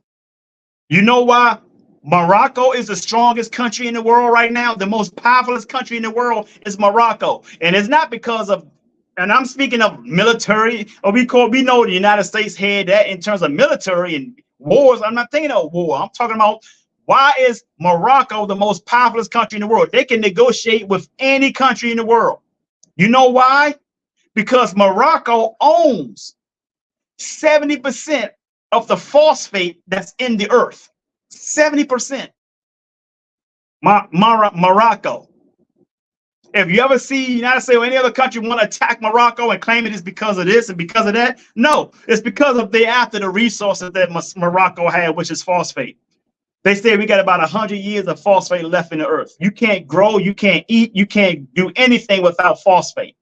You know why? Morocco is the strongest country in the world right now. The most powerful country in the world is Morocco. And it's not because of, and I'm speaking of military, or we know the United States had that in terms of military and wars. I'm not thinking of war. I'm talking about why is Morocco the most powerful country in the world? They can negotiate with any country in the world. You know why? Because Morocco owns 70% of the phosphate that's in the earth. 70%. Morocco. If you ever see the United States or any other country want to attack Morocco and claim it is because of this and because of that, no, it's because of they after the resources that Morocco had, which is phosphate. They say we got about 100 years of phosphate left in the earth. You can't grow, you can't eat, you can't do anything without phosphate.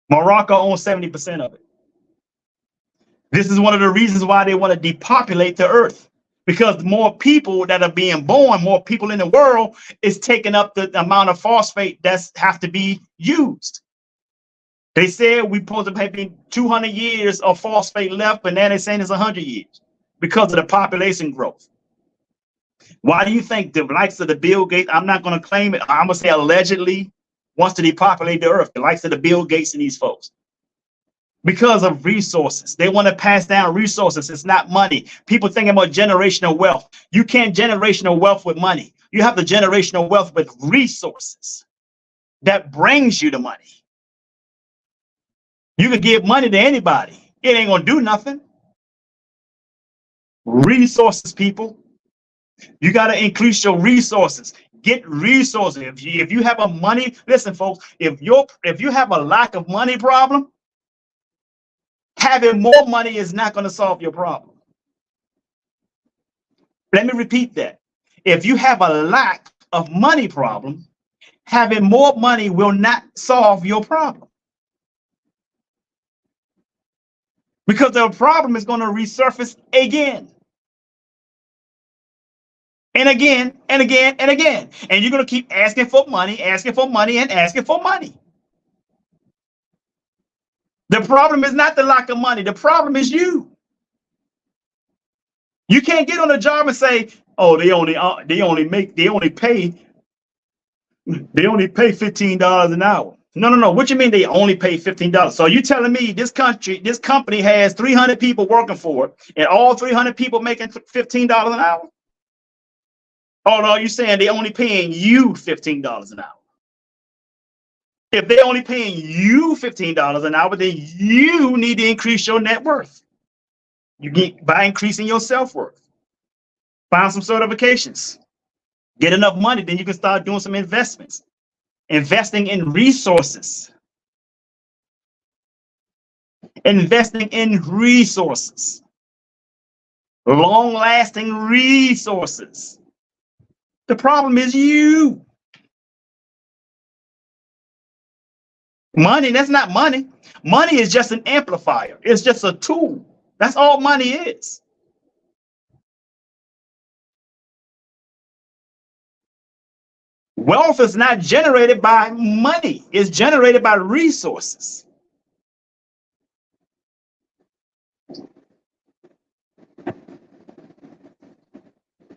Morocco owns 70% of it. This is one of the reasons why they want to depopulate the earth, because more people that are being born, more people in the world is taking up the amount of phosphate that's have to be used. They said we supposed to have 200 years of phosphate left, but now they're saying it's 100 years because of the population growth. Why do you think the likes of the Bill Gates, I'm not going to claim it, I'm going to say allegedly, wants to depopulate the earth, the likes of the Bill Gates and these folks? Because of resources. They want to pass down resources. It's not money. People thinking about generational wealth. You can't generational wealth with money. You have the generational wealth with resources that brings you the money. You can give money to anybody. It ain't going to do nothing. Resources, people. You got to increase your resources. Get resources. If you have a money, listen, folks, if you have a lack of money problem, having more money is not going to solve your problem. Let me repeat that. If you have a lack of money problem, having more money will not solve your problem. Because the problem is going to resurface again. And again, and again, and again. And you're going to keep asking for money, and asking for money. The problem is not the lack of money. The problem is you. You can't get on a job and say, "Oh, they only pay $15 an hour." No. What you mean they only pay $15? So you telling me this company has 300 people working for it, and all 300 people making $15 an hour? Oh no, you're saying they only paying you $15 an hour. If they're only paying you $15 an hour, then you need to increase your net worth. You get by increasing your self-worth. Find some certifications. Get enough money, then you can start doing some investments. Investing in resources. Investing in resources. Long-lasting resources. The problem is you. Money, that's not money. Money is just an amplifier. It's just a tool. That's all money is. Wealth is not generated by money. It's generated by resources.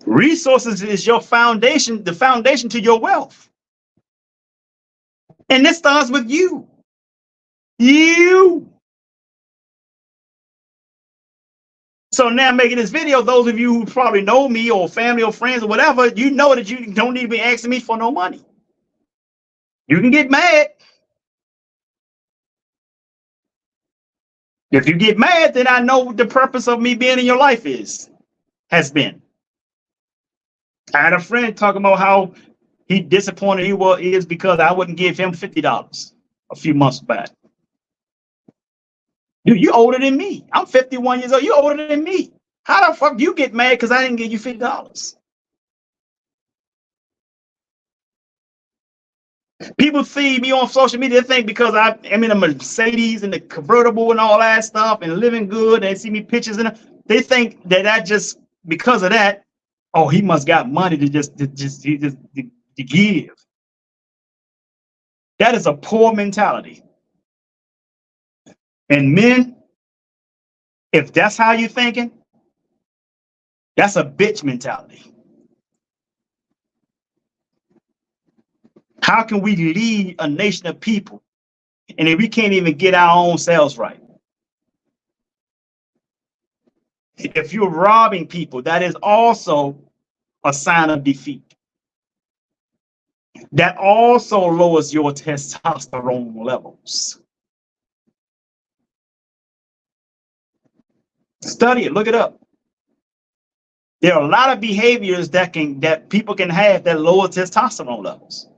Resources is your foundation, the foundation to your wealth. And this starts with you. You. So now making this video, those of you who probably know me or family or friends or whatever, you know that you don't need to be asking me for no money. You can get mad. If you get mad, then I know what the purpose of me being in your life has been. I had a friend talking about how he disappointed is because I wouldn't give him $50 a few months back. Dude, you older than me. I'm 51 years old. You older than me. How the fuck you get mad because I didn't give you $50? People see me on social media, they think because I am in a Mercedes and the convertible and all that stuff and living good, they see me pictures and they think that I just because of that, oh, he must got money to give. That is a poor mentality. And men, if that's how you're thinking, that's a bitch mentality. How can we lead a nation of people and if we can't even get our own selves right? If you're robbing people, that is also a sign of defeat. That also lowers your testosterone levels. Study it, look it up. There are a lot of behaviors that people can have that lower testosterone levels.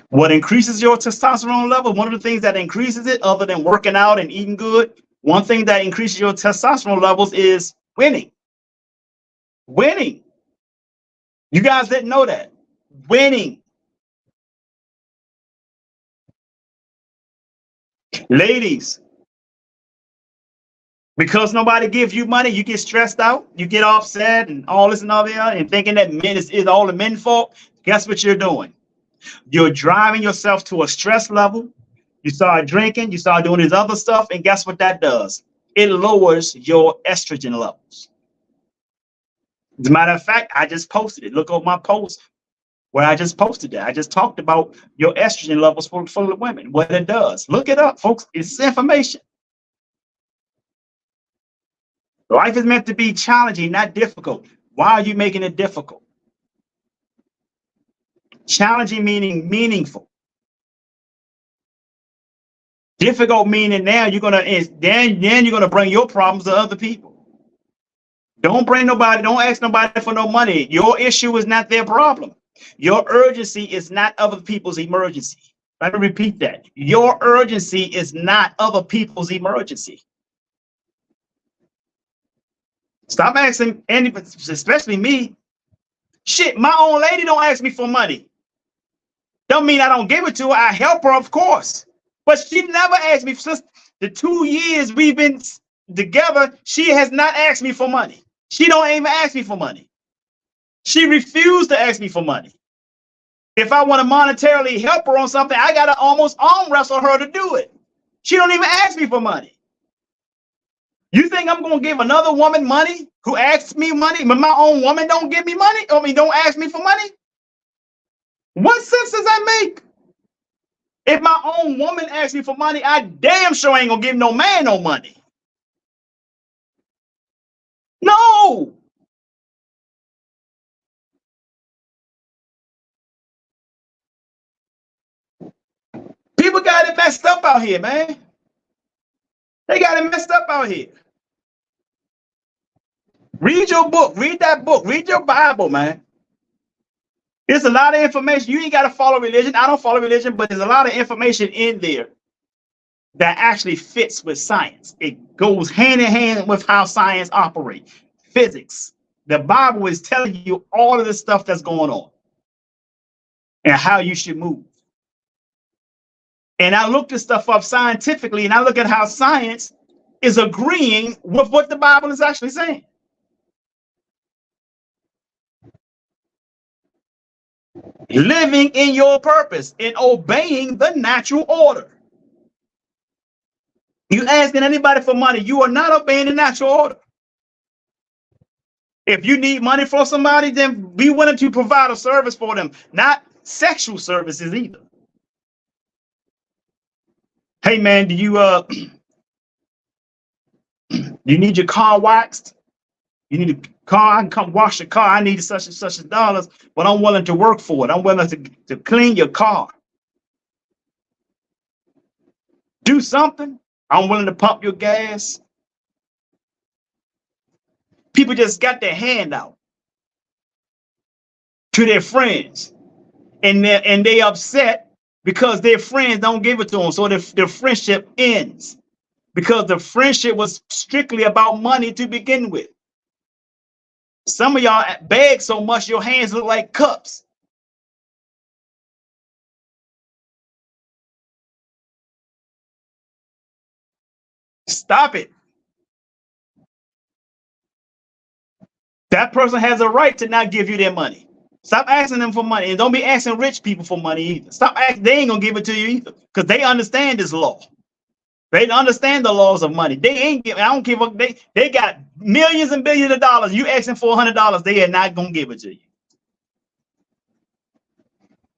What increases your testosterone level, one of the things that increases it, other than working out and eating good, one thing that increases your testosterone levels is winning. Winning. You guys didn't know that. Winning. Ladies, because nobody gives you money, you get stressed out, you get upset and all this and all that, and thinking that men is all the men's fault. Guess what you're doing? You're driving yourself to a stress level. You start drinking, you start doing this other stuff, and guess what that does? It lowers your estrogen levels. As a matter of fact, I just posted it. Look at my post where I just posted that. I just talked about your estrogen levels for the women, what it does. Look it up, folks. It's information. Life is meant to be challenging, not difficult. Why are you making it difficult? Challenging meaning meaningful. Difficult meaning now you're gonna bring your problems to other people. Don't ask nobody for no money. Your issue is not their problem. Your urgency is not other people's emergency. Let me repeat that. Your urgency is not other people's emergency. Stop asking anybody, especially me. Shit, my own lady don't ask me for money. Don't mean I don't give it to her. I help her, of course. But she never asked me since the 2 years we've been together. She has not asked me for money. She don't even ask me for money. She refused to ask me for money. If I want to monetarily help her on something, I got to almost arm wrestle her to do it. She don't even ask me for money. You think I'm going to give another woman money who asks me money, but my own woman don't give me money? I mean, don't ask me for money? What sense does that make? If my own woman asks me for money, I damn sure ain't going to give no man no money. No. People got it messed up out here, man. They got it messed up out here. Read your book. Read that book. Read your Bible, man. There's a lot of information. You ain't got to follow religion. I don't follow religion, but there's a lot of information in there that actually fits with science. It goes hand in hand with how science operates. Physics. The Bible is telling you all of the stuff that's going on and how you should move. And I look this stuff up scientifically, and I look at how science is agreeing with what the Bible is actually saying. Living in your purpose and obeying the natural order. You asking anybody for money, you are not obeying the natural order. If you need money for somebody, then be willing to provide a service for them, not sexual services either. Hey man, do you you need your car waxed? You need a car, I can come wash your car. I need such and such dollars, but I'm willing to work for it. I'm willing to clean your car. Do something. I'm willing to pump your gas. People just got their hand out to their friends, and they upset because their friends don't give it to them. So their friendship ends because the friendship was strictly about money to begin with. Some of y'all beg so much your hands look like cups. Stop it. That person has a right to not give you their money. Stop asking them for money, and don't be asking rich people for money either. Stop asking; they ain't gonna give it to you either, because they understand this law. They understand the laws of money. They ain't give. I don't give up. They got millions and billions of dollars. You asking for $100, they are not gonna give it to you,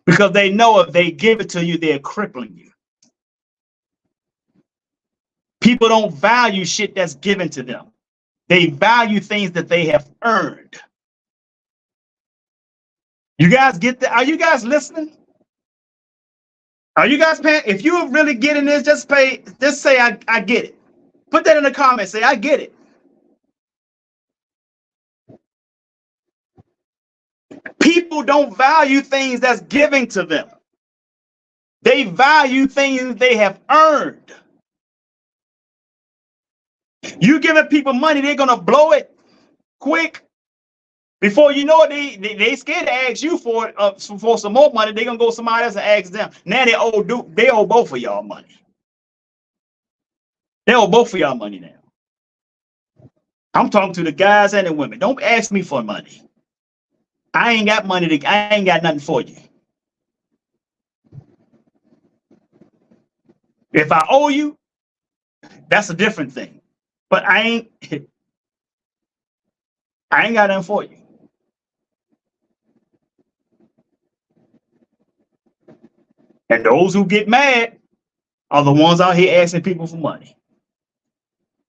because they know if they give it to you, they're crippling you. People don't value shit that's given to them. They value things that they have earned. You guys get that? Are you guys listening? Are you guys paying? If you're really getting this, just say I get it. Put that in the comments. Say I get it. People don't value things that's given to them. They value things they have earned. You giving people money, they're gonna blow it quick. Before you know it, they scared to ask you for some more money. They're gonna go somebody else and ask them. Now they owe both of y'all money. They owe both of y'all money now. I'm talking to the guys and the women. Don't ask me for money. I ain't got money I ain't got nothing for you. If I owe you, that's a different thing. But I ain't got nothing for you. And those who get mad are the ones out here asking people for money.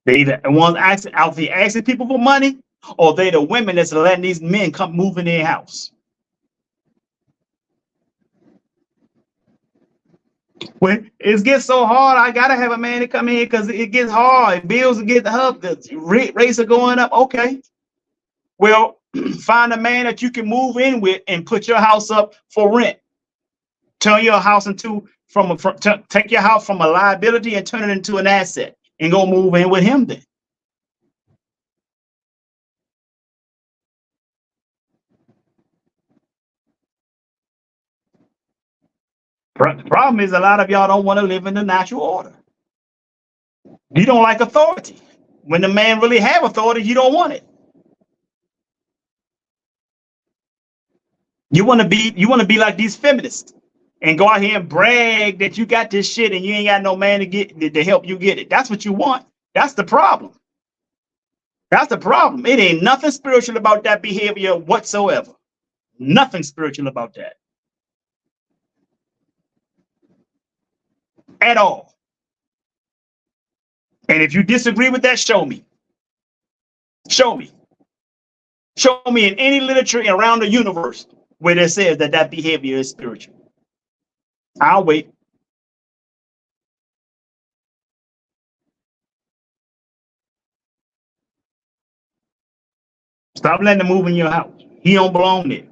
They either the ones out there asking people for money, or they the women that's letting these men come move in their house. When it gets so hard, I gotta have a man to come in because it gets hard. Bills get up, the rates are going up. Okay, well, find a man that you can move in with and put your house up for rent. Turn your house into take your house from a liability and turn it into an asset, and go move in with him then. The problem is a lot of y'all don't want to live in the natural order. You don't like authority. When the man really have authority, you don't want it. You want to be like these feminists and go out here and brag that you got this shit and you ain't got no man to help you get it. That's what you want. That's the problem. That's the problem. It ain't nothing spiritual about that behavior whatsoever. Nothing spiritual about that at all. And if you disagree with that, show me. Show me. Show me in any literature around the universe where it says that that behavior is spiritual. I'll wait. Stop letting him move in your house. He don't belong there.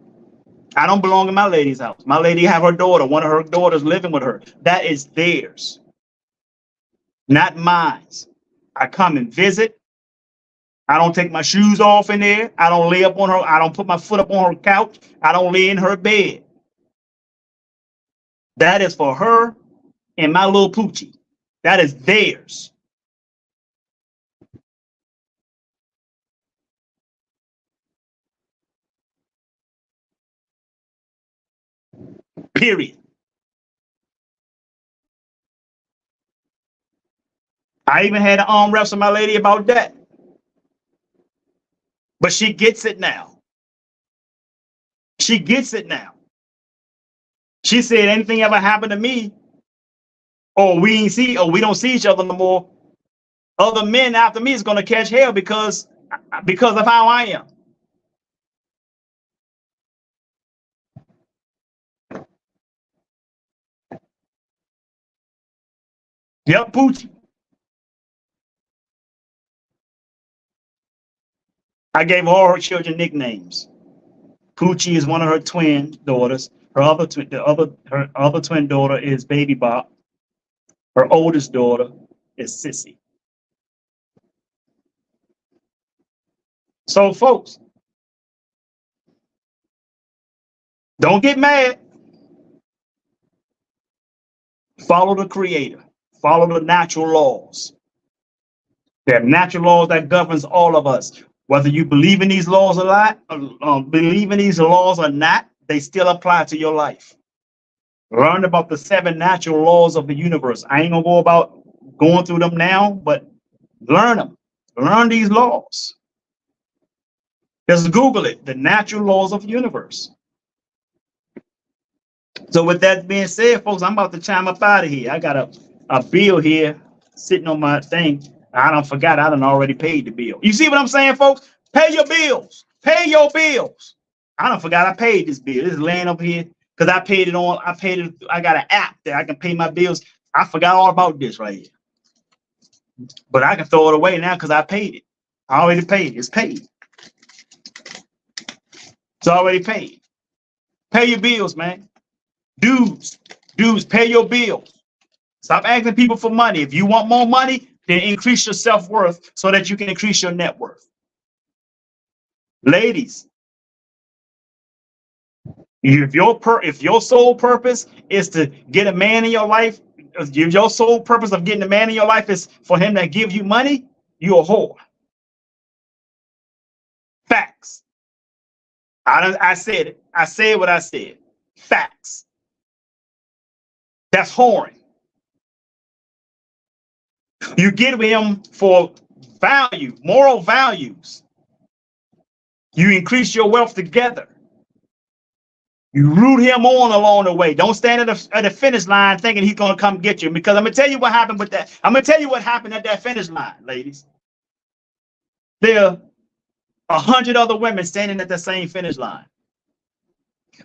I don't belong in my lady's house. My lady have her daughter. One of her daughters living with her. That is theirs, not mine. I come and visit. I don't take my shoes off in there. I don't lay up on her. I don't put my foot up on her couch. I don't lay in her bed. That is for her and my little poochie. That is theirs. Period. I even had an arm wrestle my lady about that. But she gets it now. She gets it now. She said, anything ever happened to me, or we don't see each other no more, other men after me is going to catch hell because of how I am. Yep, Poochie. I gave all her children nicknames. Poochie is one of her twin daughters. Her other twin daughter is Baby Bop. Her oldest daughter is Sissy. So, folks, don't get mad. Follow the Creator. Follow the natural laws. There are natural laws that governs all of us. Whether you believe in these laws or not, they still apply to your life. Learn about the 7 natural laws of the universe. I ain't gonna go about going through them now, but learn them. Learn these laws. Just Google it, the natural laws of the universe. So with that being said, folks, I'm about to chime up out of here. I got a bill here sitting on my thing. I done already paid the bill. You see what I'm saying, folks? Pay your bills. Pay your bills. I done forgot I paid this bill. This is laying up here because I got an app that I can pay my bills. I forgot all about this right here. But I can throw it away now because I paid it. I already paid it. It's paid. It's already paid. Pay your bills, man. Dudes, pay your bills. Stop asking people for money. If you want more money, then increase your self-worth so that you can increase your net worth. Ladies, if your sole purpose is to get a man in your life, if your sole purpose of getting a man in your life is for him to give you money, you're a whore. Facts. I said it. I said what I said. Facts. That's whoring. You get with him for value, moral values. You increase your wealth together. You root him on along the way. Don't stand at the finish line thinking he's going to come get you. Because I'm going to tell you what happened with that. I'm going to tell you what happened at that finish line, ladies. There are 100 other women standing at the same finish line.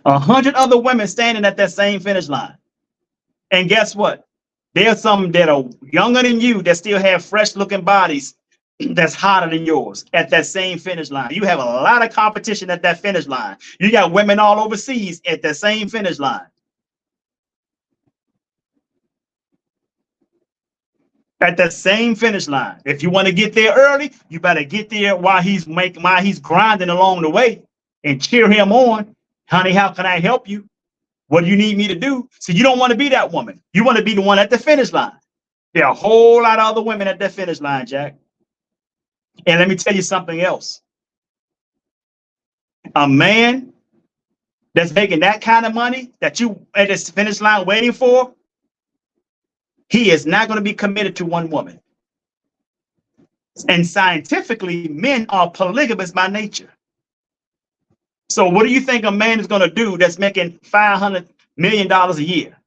100 other women standing at that same finish line. And guess what? There's some that are younger than you that still have fresh looking bodies that's hotter than yours at that same finish line. You have a lot of competition at that finish line. You got women all overseas at the same finish line. At the same finish line. If you want to get there early, you better get there while he's grinding along the way and cheer him on. Honey, how can I help you? What do you need me to do? So you don't want to be that woman. You want to be the one at the finish line. There are a whole lot of other women at that finish line, Jack. And let me tell you something else. A man that's making that kind of money that you at this finish line waiting for, he is not going to be committed to one woman. And scientifically, men are polygamous by nature. So what do you think a man is going to do that's making $500 million a year?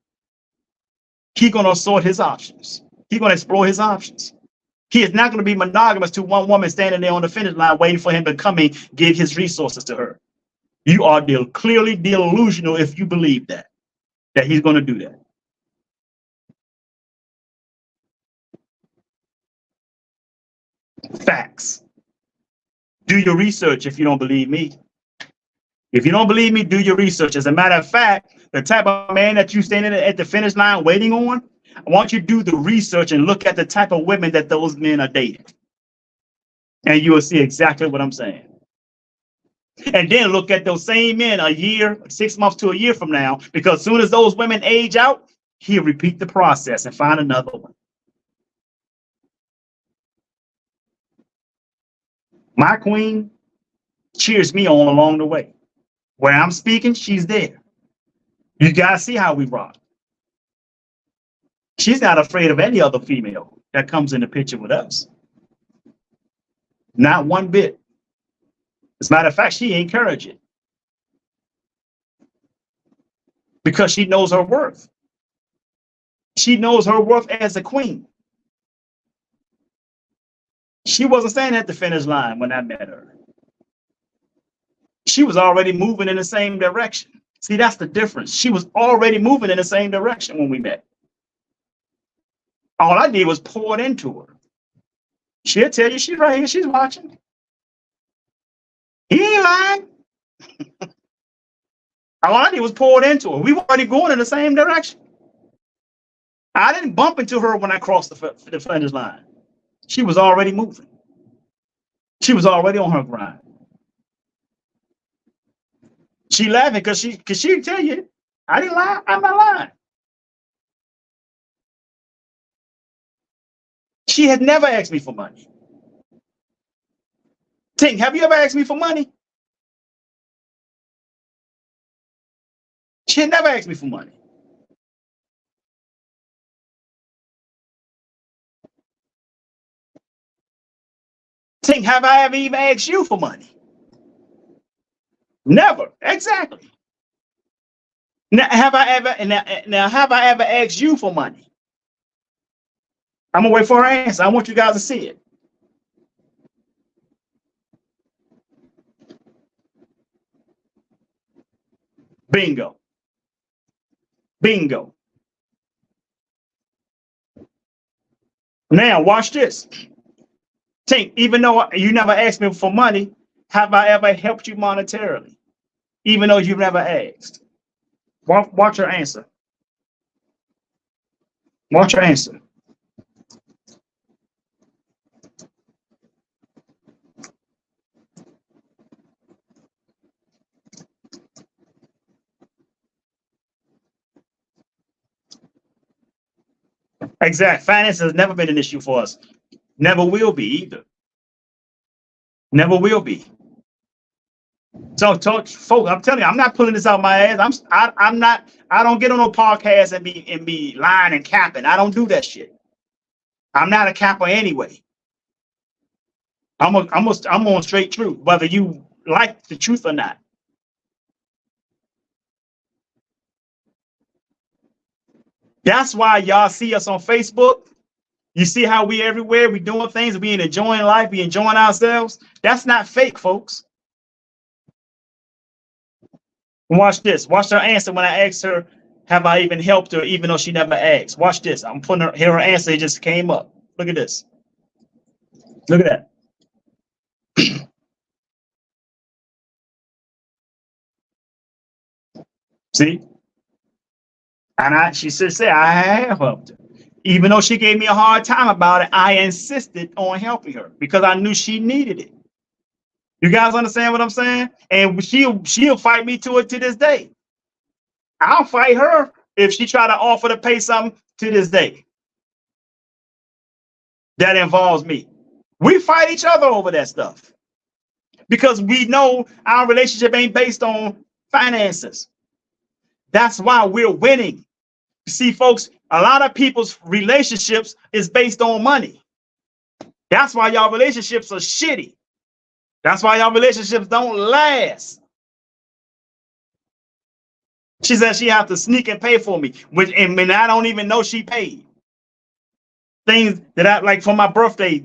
He's going to sort his options. He's going to explore his options. He is not going to be monogamous to one woman standing there on the finish line waiting for him to come and give his resources to her. You are clearly delusional if you believe that he's going to do that. Facts. Do your research if you don't believe me. If you don't believe me, do your research. As a matter of fact, the type of man that you standing at the finish line waiting on, I want you to do the research and look at the type of women that those men are dating. And you will see exactly what I'm saying. And then look at those same men a year, 6 months to a year from now, because as soon as those women age out, he'll repeat the process and find another one. My queen cheers me on along the way. Where I'm speaking, she's there. You guys see how we rock. She's not afraid of any other female that comes in the picture with us. Not one bit. As a matter of fact, she encourages it. Because she knows her worth. She knows her worth as a queen. She wasn't standing at the finish line when I met her. She was already moving in the same direction. See, that's the difference. She was already moving in the same direction when we met. All I did was pour it into her. She'll tell you she's right here. She's watching. He ain't lying. All I did was pour it into her. We were already going in the same direction. I didn't bump into her when I crossed the finish line. She was already moving. She was already on her grind. She laughing because she tell you, I didn't lie. I'm not lying. She had never asked me for money. Tink, have you ever asked me for money? She had never asked me for money. Tink, have I ever even asked you for money? Never. Exactly. Now, have I ever asked you for money? I'm gonna wait for her answer. I want you guys to see it. Bingo. Bingo. Now watch this. Tink, even though you never asked me for money, have I ever helped you monetarily? Even though you've never asked. Watch her answer. Watch her answer. Exact. Finance has never been an issue for us. Never will be either. Never will be. So, folks, I'm telling you, I'm not pulling this out my ass. I'm not. I don't get on no podcast and be lying and capping. I don't do that shit. I'm not a capper anyway. I'm on straight truth, whether you like the truth or not. That's why y'all see us on Facebook. You see how we everywhere, we doing things, we enjoying life, we enjoying ourselves. That's not fake, folks. Watch this. Watch her answer when I asked her, have I even helped her, even though she never asked. Watch this. I'm putting her answer. It just came up. Look at this. Look at that. See? And she should say, I have helped her. Even though she gave me a hard time about it, I insisted on helping her because I knew she needed it. You guys understand what I'm saying? And she'll fight me to it to this day. I'll fight her if she try to offer to pay something to this day that involves me. We fight each other over that stuff because we know our relationship ain't based on finances. That's why we're winning. You see, folks, a lot of people's relationships is based on money. That's why y'all relationships are shitty. That's why y'all relationships don't last. She said she have to sneak and pay for me, and I don't even know she paid. Things that I like for my birthday,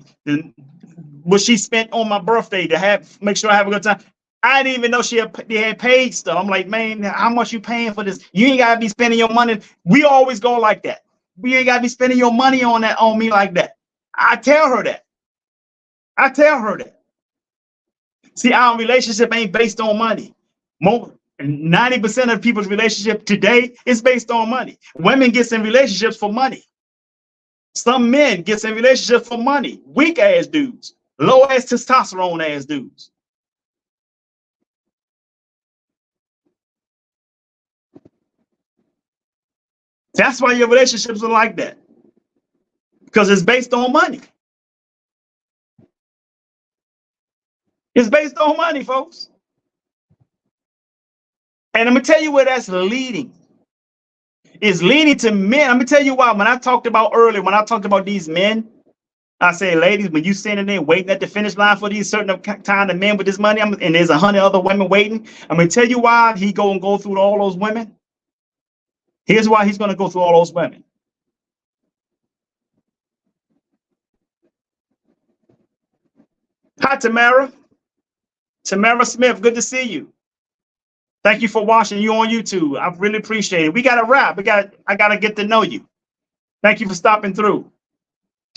what she spent on my birthday to make sure I have a good time. I didn't even know they had paid stuff. I'm like, man, how much you paying for this? You ain't gotta be spending your money. We always go like that. We ain't gotta be spending your money on me like that. I tell her that. I tell her that. See, our relationship ain't based on money. 90% of people's relationship today is based on money. Women get in relationships for money. Some men get in relationships for money. Weak ass dudes, low ass testosterone ass dudes. That's why your relationships are like that, because it's based on money. It's based on money, folks. And I'm gonna tell you where that's leading. It's leading to men. I'm gonna tell you why. When I talked about these men, I say, ladies, when you standing there waiting at the finish line for these certain kind of men with this money, and there's 100 other women waiting, I'm gonna tell you why he go through all those women. Here's why he's gonna go through all those women. Hi, Tamara. Tamara Smith, good to see you. Thank you for watching. You on YouTube. I really appreciate it. We got a wrap. I gotta get to know you. Thank you for stopping through.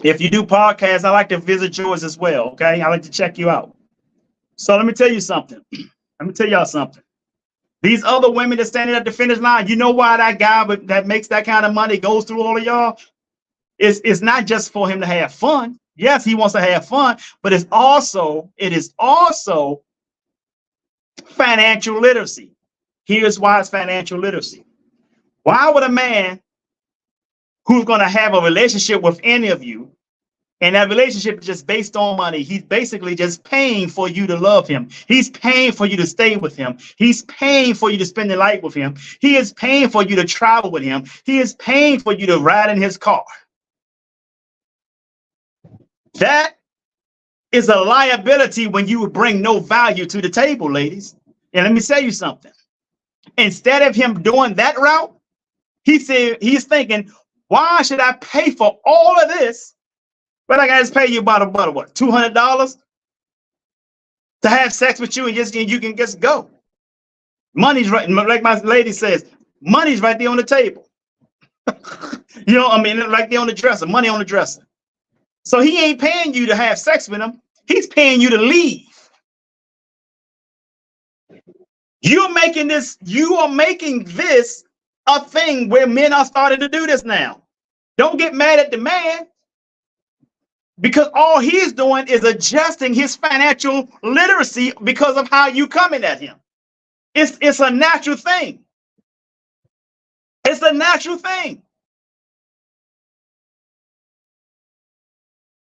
If you do podcasts, I like to visit yours as well. Okay, I like to check you out. So let me tell you something. Let me tell y'all something. These other women that standing at the finish line, you know why that guy that makes that kind of money goes through all of y'all? It's not just for him to have fun. Yes, he wants to have fun, but it is also financial literacy. Here's why it's financial literacy. Why would a man who's going to have a relationship with any of you, and that relationship is just based on money, he's basically just paying for you to love him. He's paying for you to stay with him. He's paying for you to spend the night with him. He is paying for you to travel with him. He is paying for you to ride in his car. That is a liability when you bring no value to the table, ladies. And let me tell you something. Instead of him doing that route, he's thinking, why should I pay for all of this? But I gotta pay you about what, $200 to have sex with you, and you can just go. Money's right, like my lady says, money's right there on the table. You know, I mean, right there on the dresser, money on the dresser. So he ain't paying you to have sex with him. He's paying you to leave. You are making this a thing where men are starting to do this now. Don't get mad at the man, because all he's doing is adjusting his financial literacy because of how you coming at him. It's a natural thing. It's a natural thing.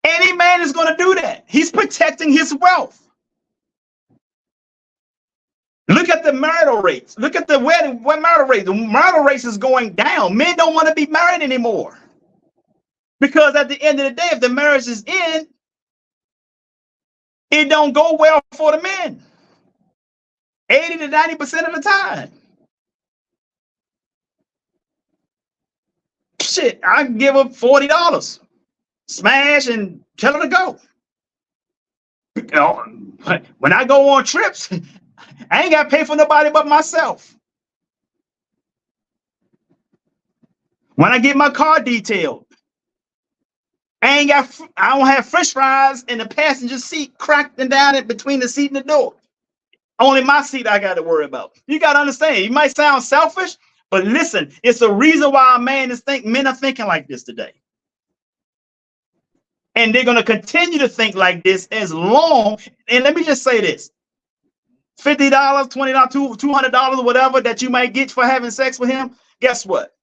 Any man is going to do that. He's protecting his wealth. Look at the marital rates. Look at the marital rate. The marital rates is going down. Men don't want to be married anymore. Because at the end of the day, if the marriage is in, it don't go well for the men. 80 to 90% of the time. Shit, I can give up $40. Smash and tell her to go. You know, when I go on trips, I ain't got to pay for nobody but myself. When I get my car detailed, I don't have French fries in the passenger seat cracked and down it between the seat and the door. Only my seat I got to worry about. You got to understand. You might sound selfish, but listen, it's the reason why men are thinking like this today. And they're going to continue to think like this as long, and let me just say this, $50, $20, $200, whatever that you might get for having sex with him, guess what?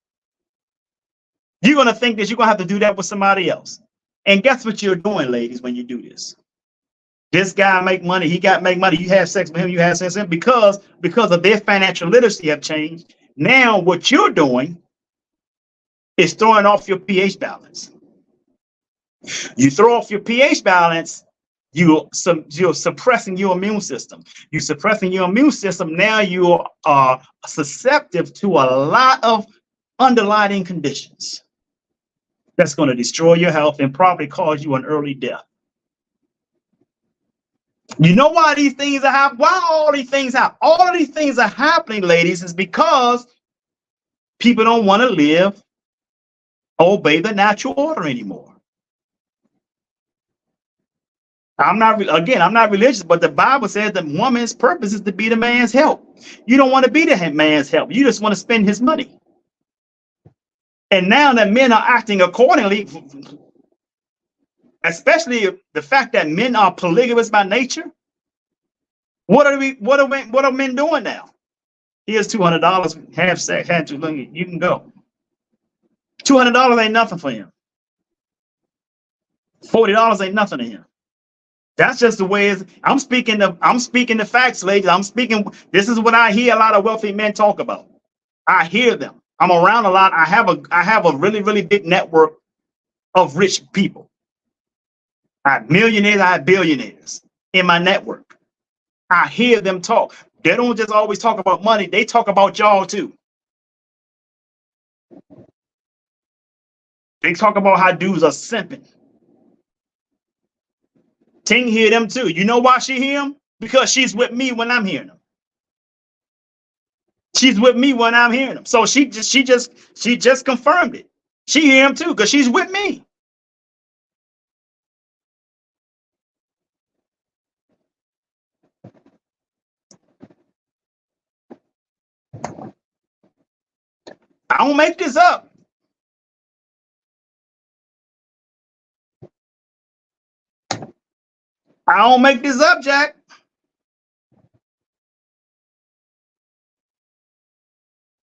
You're going to think that you're going to have to do that with somebody else. And guess what you're doing, ladies, when you do this? This guy make money. He got to make money. You have sex with him. You have sex with him because of their financial literacy have changed. Now what you're doing is throwing off your pH balance. You throw off your pH balance, you're suppressing your immune system. You're suppressing your immune system. Now you are susceptible to a lot of underlying conditions that's going to destroy your health and probably cause you an early death. You know why these things are happening? Why all these things happen? All of these things are happening, ladies, is because people don't want to obey the natural order anymore. I'm not religious, but the Bible says the woman's purpose is to be the man's help. You don't want to be the man's help. You just want to spend his money. And now that men are acting accordingly, especially the fact that men are polygamous by nature. What are men doing now? Here's $200, have sex, you can go. $200 ain't nothing for him. $40 ain't nothing to him. That's just the way it is. I'm speaking the facts, ladies. This is what I hear a lot of wealthy men talk about. I hear them. I'm around a lot. I have a really, really big network of rich people. I have millionaires, I have billionaires in my network. I hear them talk. They don't just always talk about money. They talk about y'all too. They talk about how dudes are simping. Ting hear them too. You know why she hear them? Because she's with me when I'm hearing them. She's with me when I'm hearing them. So she just confirmed it. She hear them too because she's with me. I don't make this up. I don't make this up, Jack.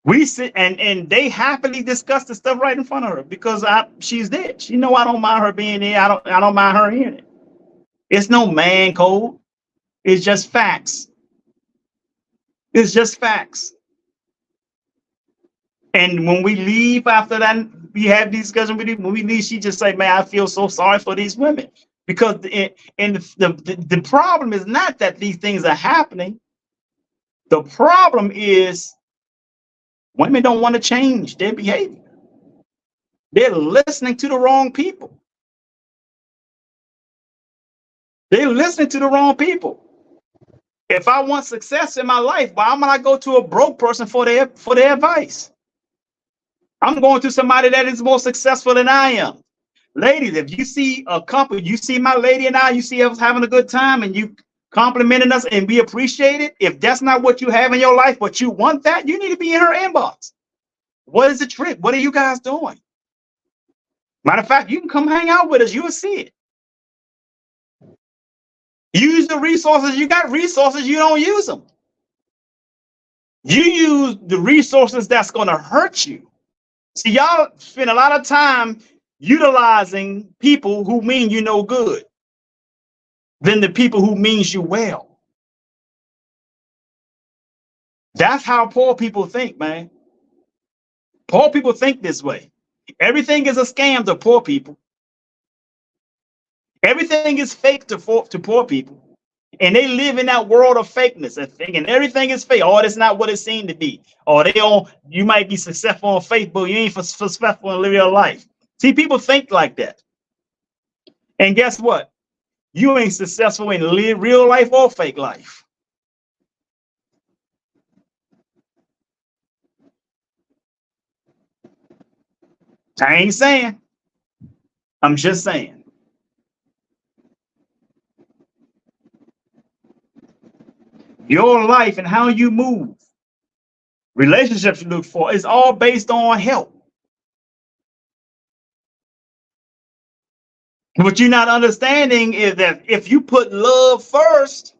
We sit and they happily discuss the stuff right in front of her because she's there. She know I don't mind her being there. I don't mind her hearing it. It's no man code. It's just facts. It's just facts. And when we leave after that, we have these discussions with you. When we leave, she just say, "Man, I feel so sorry for these women." Because the problem is not that these things are happening. The problem is women don't want to change their behavior. They're listening to the wrong people. They're listening to the wrong people. If I want success in my life, why am I go to a broke person for their advice? I'm going to somebody that is more successful than I am. Ladies, if you see a couple, you see my lady and I, you see us having a good time and you complimenting us and we appreciate it. If that's not what you have in your life, but you want that, you need to be in her inbox. What is the trick? What are you guys doing? Matter of fact, you can come hang out with us. You'll see it. Use the resources. You got resources, you don't use them. You use the resources that's going to hurt you. See, y'all spend a lot of time utilizing people who mean you no good than the people who means you well. That's how poor people think, man. Poor people think this way. Everything is a scam to poor people. Everything is fake to poor people. And they live in that world of fakeness and thinking everything is fake. Oh, that's not what it seemed to be. Or you might be successful on Facebook. You ain't successful in real life. See, people think like that. And guess what? You ain't successful in real life or fake life. I ain't saying. I'm just saying. Your life and how you move, relationships you look for, is all based on help. What you're not understanding is that if you put love first,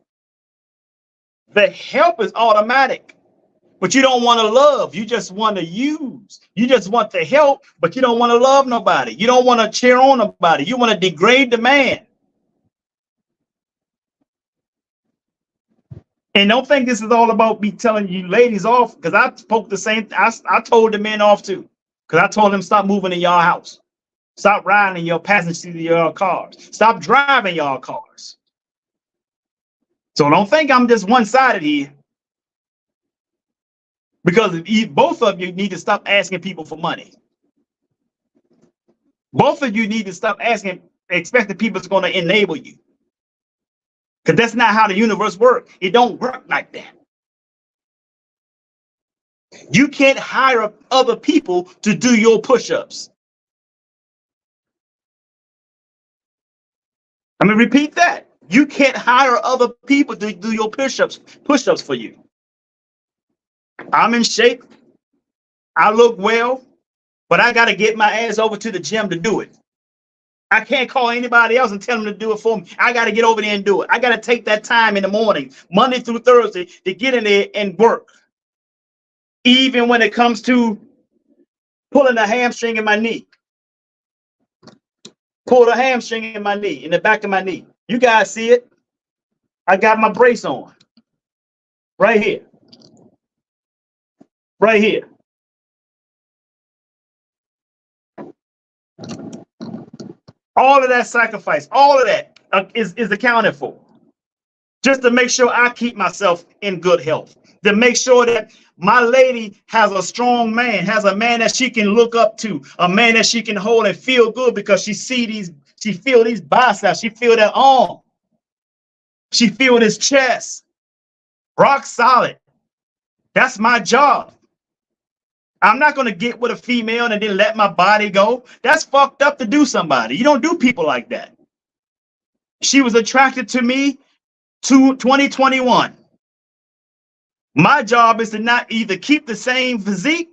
The help is automatic, but you don't want to love. You just want to use. You just want the help, but you don't want to love nobody. You don't want to cheer on nobody. You want to degrade the man. And don't think this is all about me telling you ladies off, because I spoke the same. I told the men off too, because I told them stop moving in your house. Stop riding in your passenger seat of your cars. Stop driving your cars. So don't think I'm just one-sided here. Because both of you need to stop asking people for money. Both of you need to stop expecting people's going to enable you. Because that's not how the universe works. It don't work like that. You can't hire other people to do your push-ups. I'm going to repeat that. You can't hire other people to do your push-ups for you. I'm in shape. I look well, but I got to get my ass over to the gym to do it. I can't call anybody else and tell them to do it for me. I got to get over there and do it. I got to take that time in the morning, Monday through Thursday, to get in there and work. Even when it comes to pulling the hamstring in my knee. Pull the hamstring in my knee, in the back of my knee. You guys see it? I got my brace on. Right here. Right here. All of that sacrifice, all of that is accounted for. Just to make sure I keep myself in good health. To make sure that my lady has a strong man, has a man that she can look up to, a man that she can hold and feel good because she feel these biceps, she feel that arm. She feel his chest. Rock solid. That's my job. I'm not going to get with a female and then let my body go. That's fucked up to do somebody. You don't do people like that. She was attracted to me to 2021. My job is to not either keep the same physique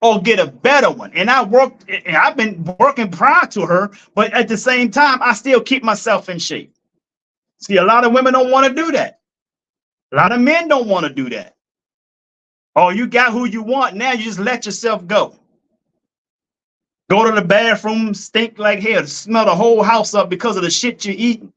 or get a better one. And I've been working prior to her, but at the same time, I still keep myself in shape. See, a lot of women don't want to do that. A lot of men don't want to do that. Oh, you got who you want. Now you just let yourself go. Go to the bathroom, stink like hell, smell the whole house up because of the shit you're eating.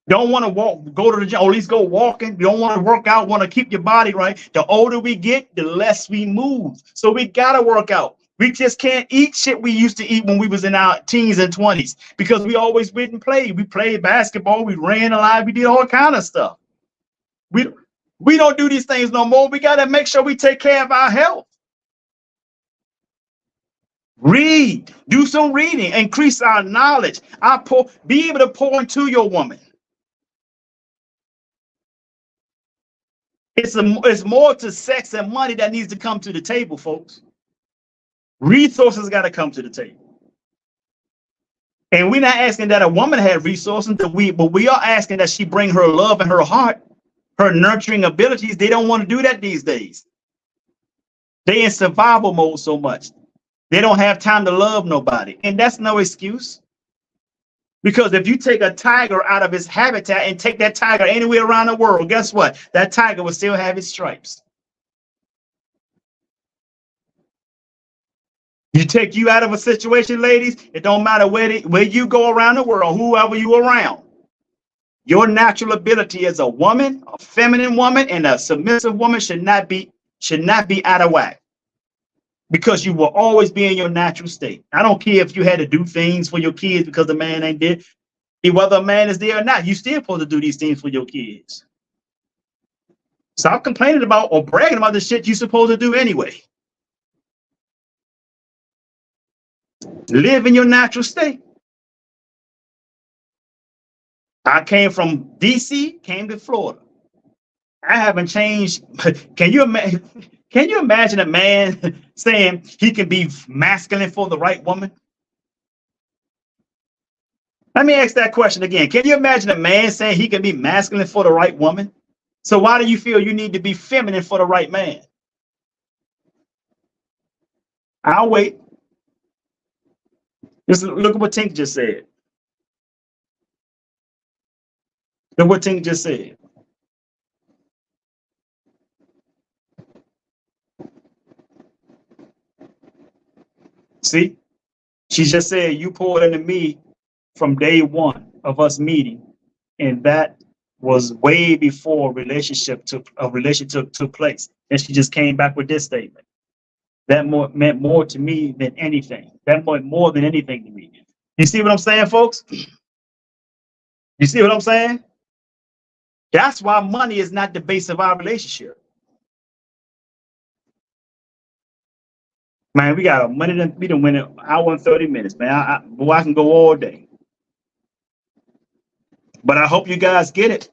Don't want to go to the gym, or at least go walking. You don't want to work out, want to keep your body right. The older we get, the less we move. So we got to work out. We just can't eat shit we used to eat when we was in our teens and 20s because we always went and played. We played basketball, we ran a lot, we did all kind of stuff. We don't do these things no more. We got to make sure we take care of our health. Read, do some reading, increase our knowledge. Be able to pour into your woman. It's more to sex and money that needs to come to the table, folks. Resources got to come to the table. And we're not asking that a woman have resources, but we are asking that she bring her love and her heart, her nurturing abilities. They don't want to do that these days. They in survival mode so much. They don't have time to love nobody. And that's no excuse. Because if you take a tiger out of his habitat and take that tiger anywhere around the world, guess what? That tiger will still have his stripes. You take you out of a situation, ladies, it don't matter where you go around the world, whoever you around. Your natural ability as a woman, a feminine woman, and a submissive woman should not be out of whack. Because you will always be in your natural state. I don't care if you had to do things for your kids because the man ain't there. Whether a man is there or not, you still supposed to do these things for your kids. Stop complaining about or bragging about the shit you're supposed to do anyway. Live in your natural state. I came from DC, came to Florida. I haven't changed. Can you imagine a man saying he can be masculine for the right woman? Let me ask that question again. Can you imagine a man saying he can be masculine for the right woman? So why do you feel you need to be feminine for the right man? I'll wait. Just look at what Tink just said. Look what Tink just said. See, she just said you poured into me from day one of us meeting, and that was way before relationship took place. And she just came back with this statement. That meant more to me than anything. That meant more than anything to me. You see what I'm saying, folks? You see what I'm saying? That's why money is not the base of our relationship. Man, we got a minute. We done went an hour and 30 minutes, man. I can go all day. But I hope you guys get it.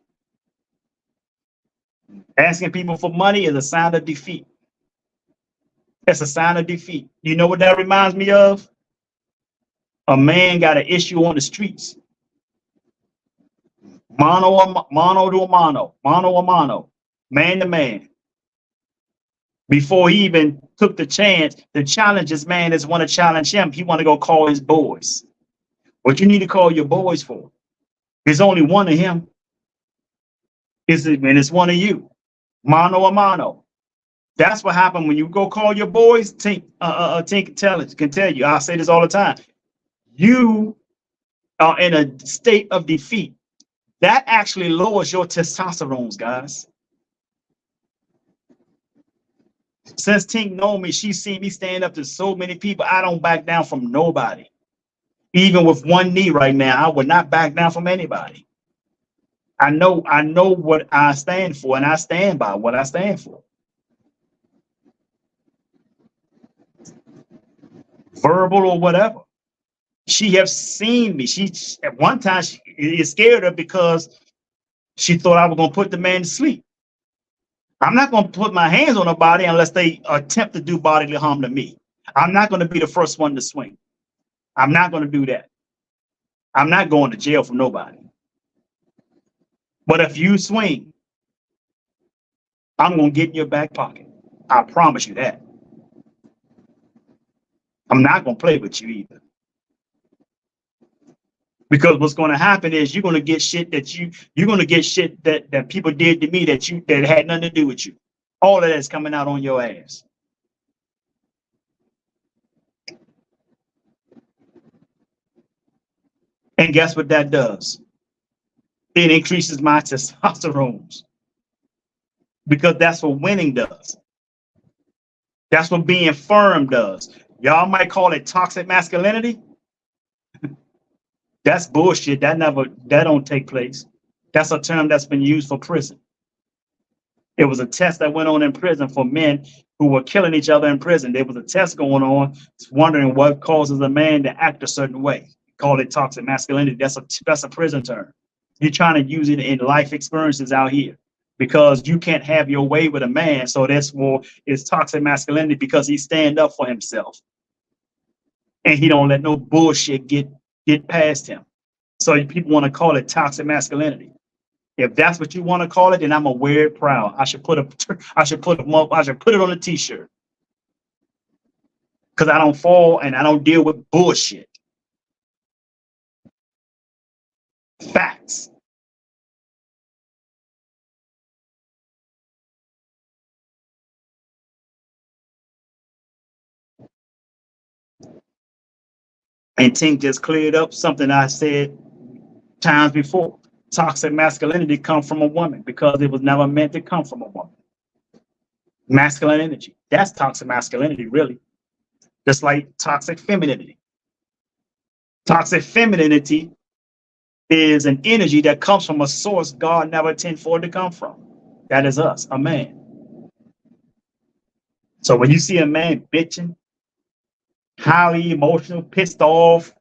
Asking people for money is a sign of defeat. It's a sign of defeat. You know what that reminds me of? A man got an issue on the streets. Mano to mano, man to man. Before he even took the chance to challenge this man that's want to challenge him, he want to go call his boys. What you need to call your boys for? There's only one of him. And it's one of you. Mano a mano. That's what happened when you go call your boys. Tink Intelligence can tell you. I say this all the time. You are in a state of defeat. That actually lowers your testosterone, guys. Since Tink know me, she's seen me stand up to so many people. I don't back down from nobody. Even with one knee right now, I would not back down from anybody. I know what I stand for, and I stand by what I stand for. Verbal or whatever. She have seen me. She at one time it scared her because she thought I was gonna put the man to sleep. I'm not gonna put my hands on a body unless they attempt to do bodily harm to me. I'm not gonna be the first one to swing. I'm not gonna do that. I'm not going to jail for nobody. But if you swing, I'm gonna get in your back pocket. I promise you that. I'm not gonna play with you either. Because what's going to happen is you're going to get shit that people did to me that had nothing to do with you. All of that's coming out on your ass. And guess what that does? It increases my testosterone. Because that's what winning does. That's what being firm does. Y'all might call it toxic masculinity. That's bullshit. That don't take place. That's a term that's been used for prison. It was a test that went on in prison for men who were killing each other in prison. There was a test going on, wondering what causes a man to act a certain way. Call it toxic masculinity. That's a prison term. You're trying to use it in life experiences out here because you can't have your way with a man. So that's more it's toxic masculinity because he stand up for himself and he don't let no bullshit get past him. So people want to call it toxic masculinity. If that's what you want to call it, then I'm gonna wear it proud. I should put it on a t-shirt. Because I don't fall and I don't deal with bullshit. Facts. And Tink just cleared up something I said times before. Toxic masculinity comes from a woman because it was never meant to come from a woman. Masculine energy. That's toxic masculinity, really. Just like toxic femininity. Toxic femininity is an energy that comes from a source God never intended for it to come from. That is us, a man. So when you see a man bitching, highly emotional, pissed off,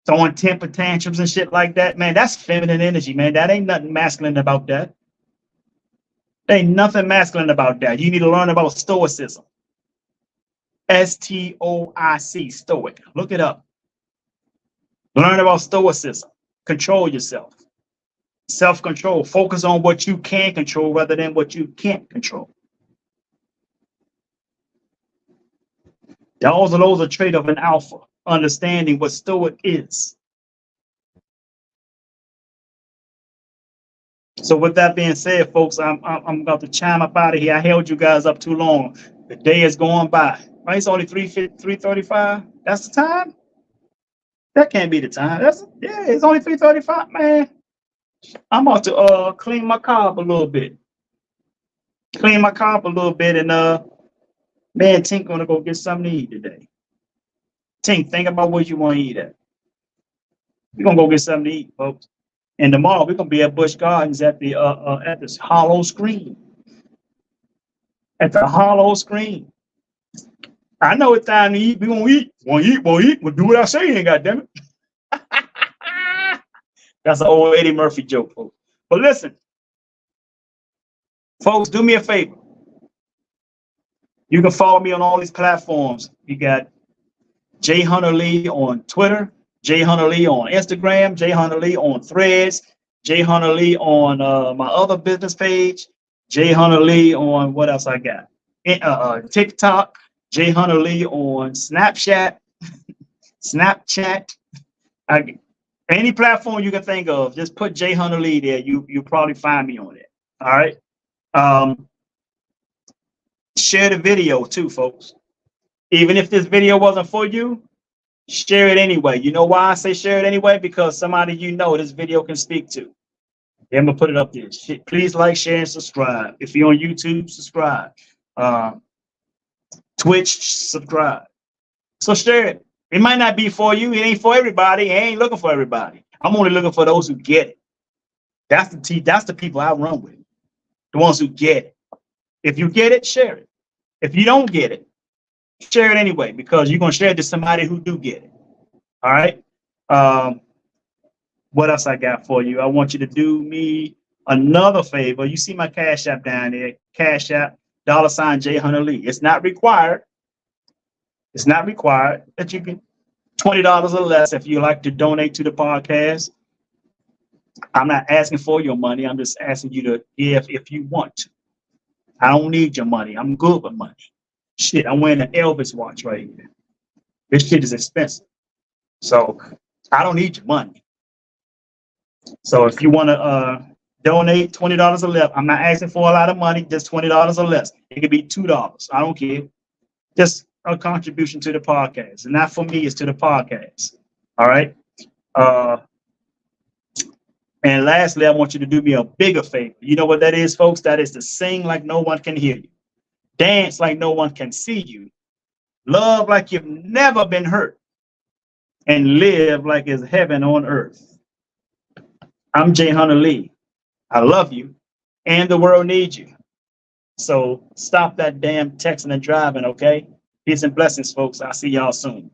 throwing temper tantrums and shit like that, man, that's feminine energy, man. That ain't nothing masculine about that. There ain't nothing masculine about that. You need to learn about stoicism. S-T-O-I-C, stoic. Look it up. Learn about stoicism. Control yourself. Self-control. Focus on what you can control rather than what you can't control. Those are a trait of an alpha, understanding what stoic is. So with that being said, folks, I'm about to chime up out of here. I held you guys up too long. The day is going by. Right? It's only 3:35. That's the time? That can't be the time. Yeah, it's only 3:35, man. I'm about to clean my car up a little bit. Clean my car up a little bit and man, Tink gonna go get something to eat today. Tink, think about what you want to eat at. We're gonna go get something to eat, folks. And tomorrow we're gonna be at Busch Gardens at this hollow screen. At the hollow screen. I know it's time to eat. We gonna eat. Want to eat, won't eat. We'll do what I say, ain't goddamn it. That's an old Eddie Murphy joke, folks. But listen, folks, do me a favor. You can follow me on all these platforms. You got Jay Hunter Lee on Twitter, Jay Hunter Lee on Instagram, Jay Hunter Lee on Threads, Jay Hunter Lee on my other business page, Jay Hunter Lee on what else I got? TikTok, Jay Hunter Lee on Snapchat, any platform you can think of, just put Jay Hunter Lee there. You'll probably find me on it. All right. Share the video too, folks. Even if this video wasn't for you, share it anyway. You know why I say share it anyway? Because somebody you know this video can speak to. Yeah, I'm gonna put it up there. Please like, share, and subscribe. If you're on YouTube, subscribe. Twitch, subscribe. So share it. It might not be for you. It ain't for everybody. I ain't looking for everybody. I'm only looking for those who get it. That's the people I run with. The ones who get it. If you get it, share it. If you don't get it, share it anyway, because you're gonna share it to somebody who do get it. All right. What else I got for you? I want you to do me another favor. You see my Cash App down there. Cash App, $ Jay Hunter Lee. It's not required. It's not required that you can $20 or less if you like to donate to the podcast. I'm not asking for your money. I'm just asking you to give if you want to. I don't need your money. I'm good with money. Shit, I'm wearing an Elvis watch right here. This shit is expensive. So I don't need your money. So if you want to donate $20 or less, I'm not asking for a lot of money, just $20 or less. It could be $2. I don't care. Just a contribution to the podcast. And not for me, it's to the podcast. All right. And lastly, I want you to do me a bigger favor. You know what that is, folks? That is to sing like no one can hear you. Dance like no one can see you. Love like you've never been hurt. And live like it's heaven on earth. I'm Jay Hunter Lee. I love you. And the world needs you. So stop that damn texting and driving, okay? Peace and blessings, folks. I'll see y'all soon.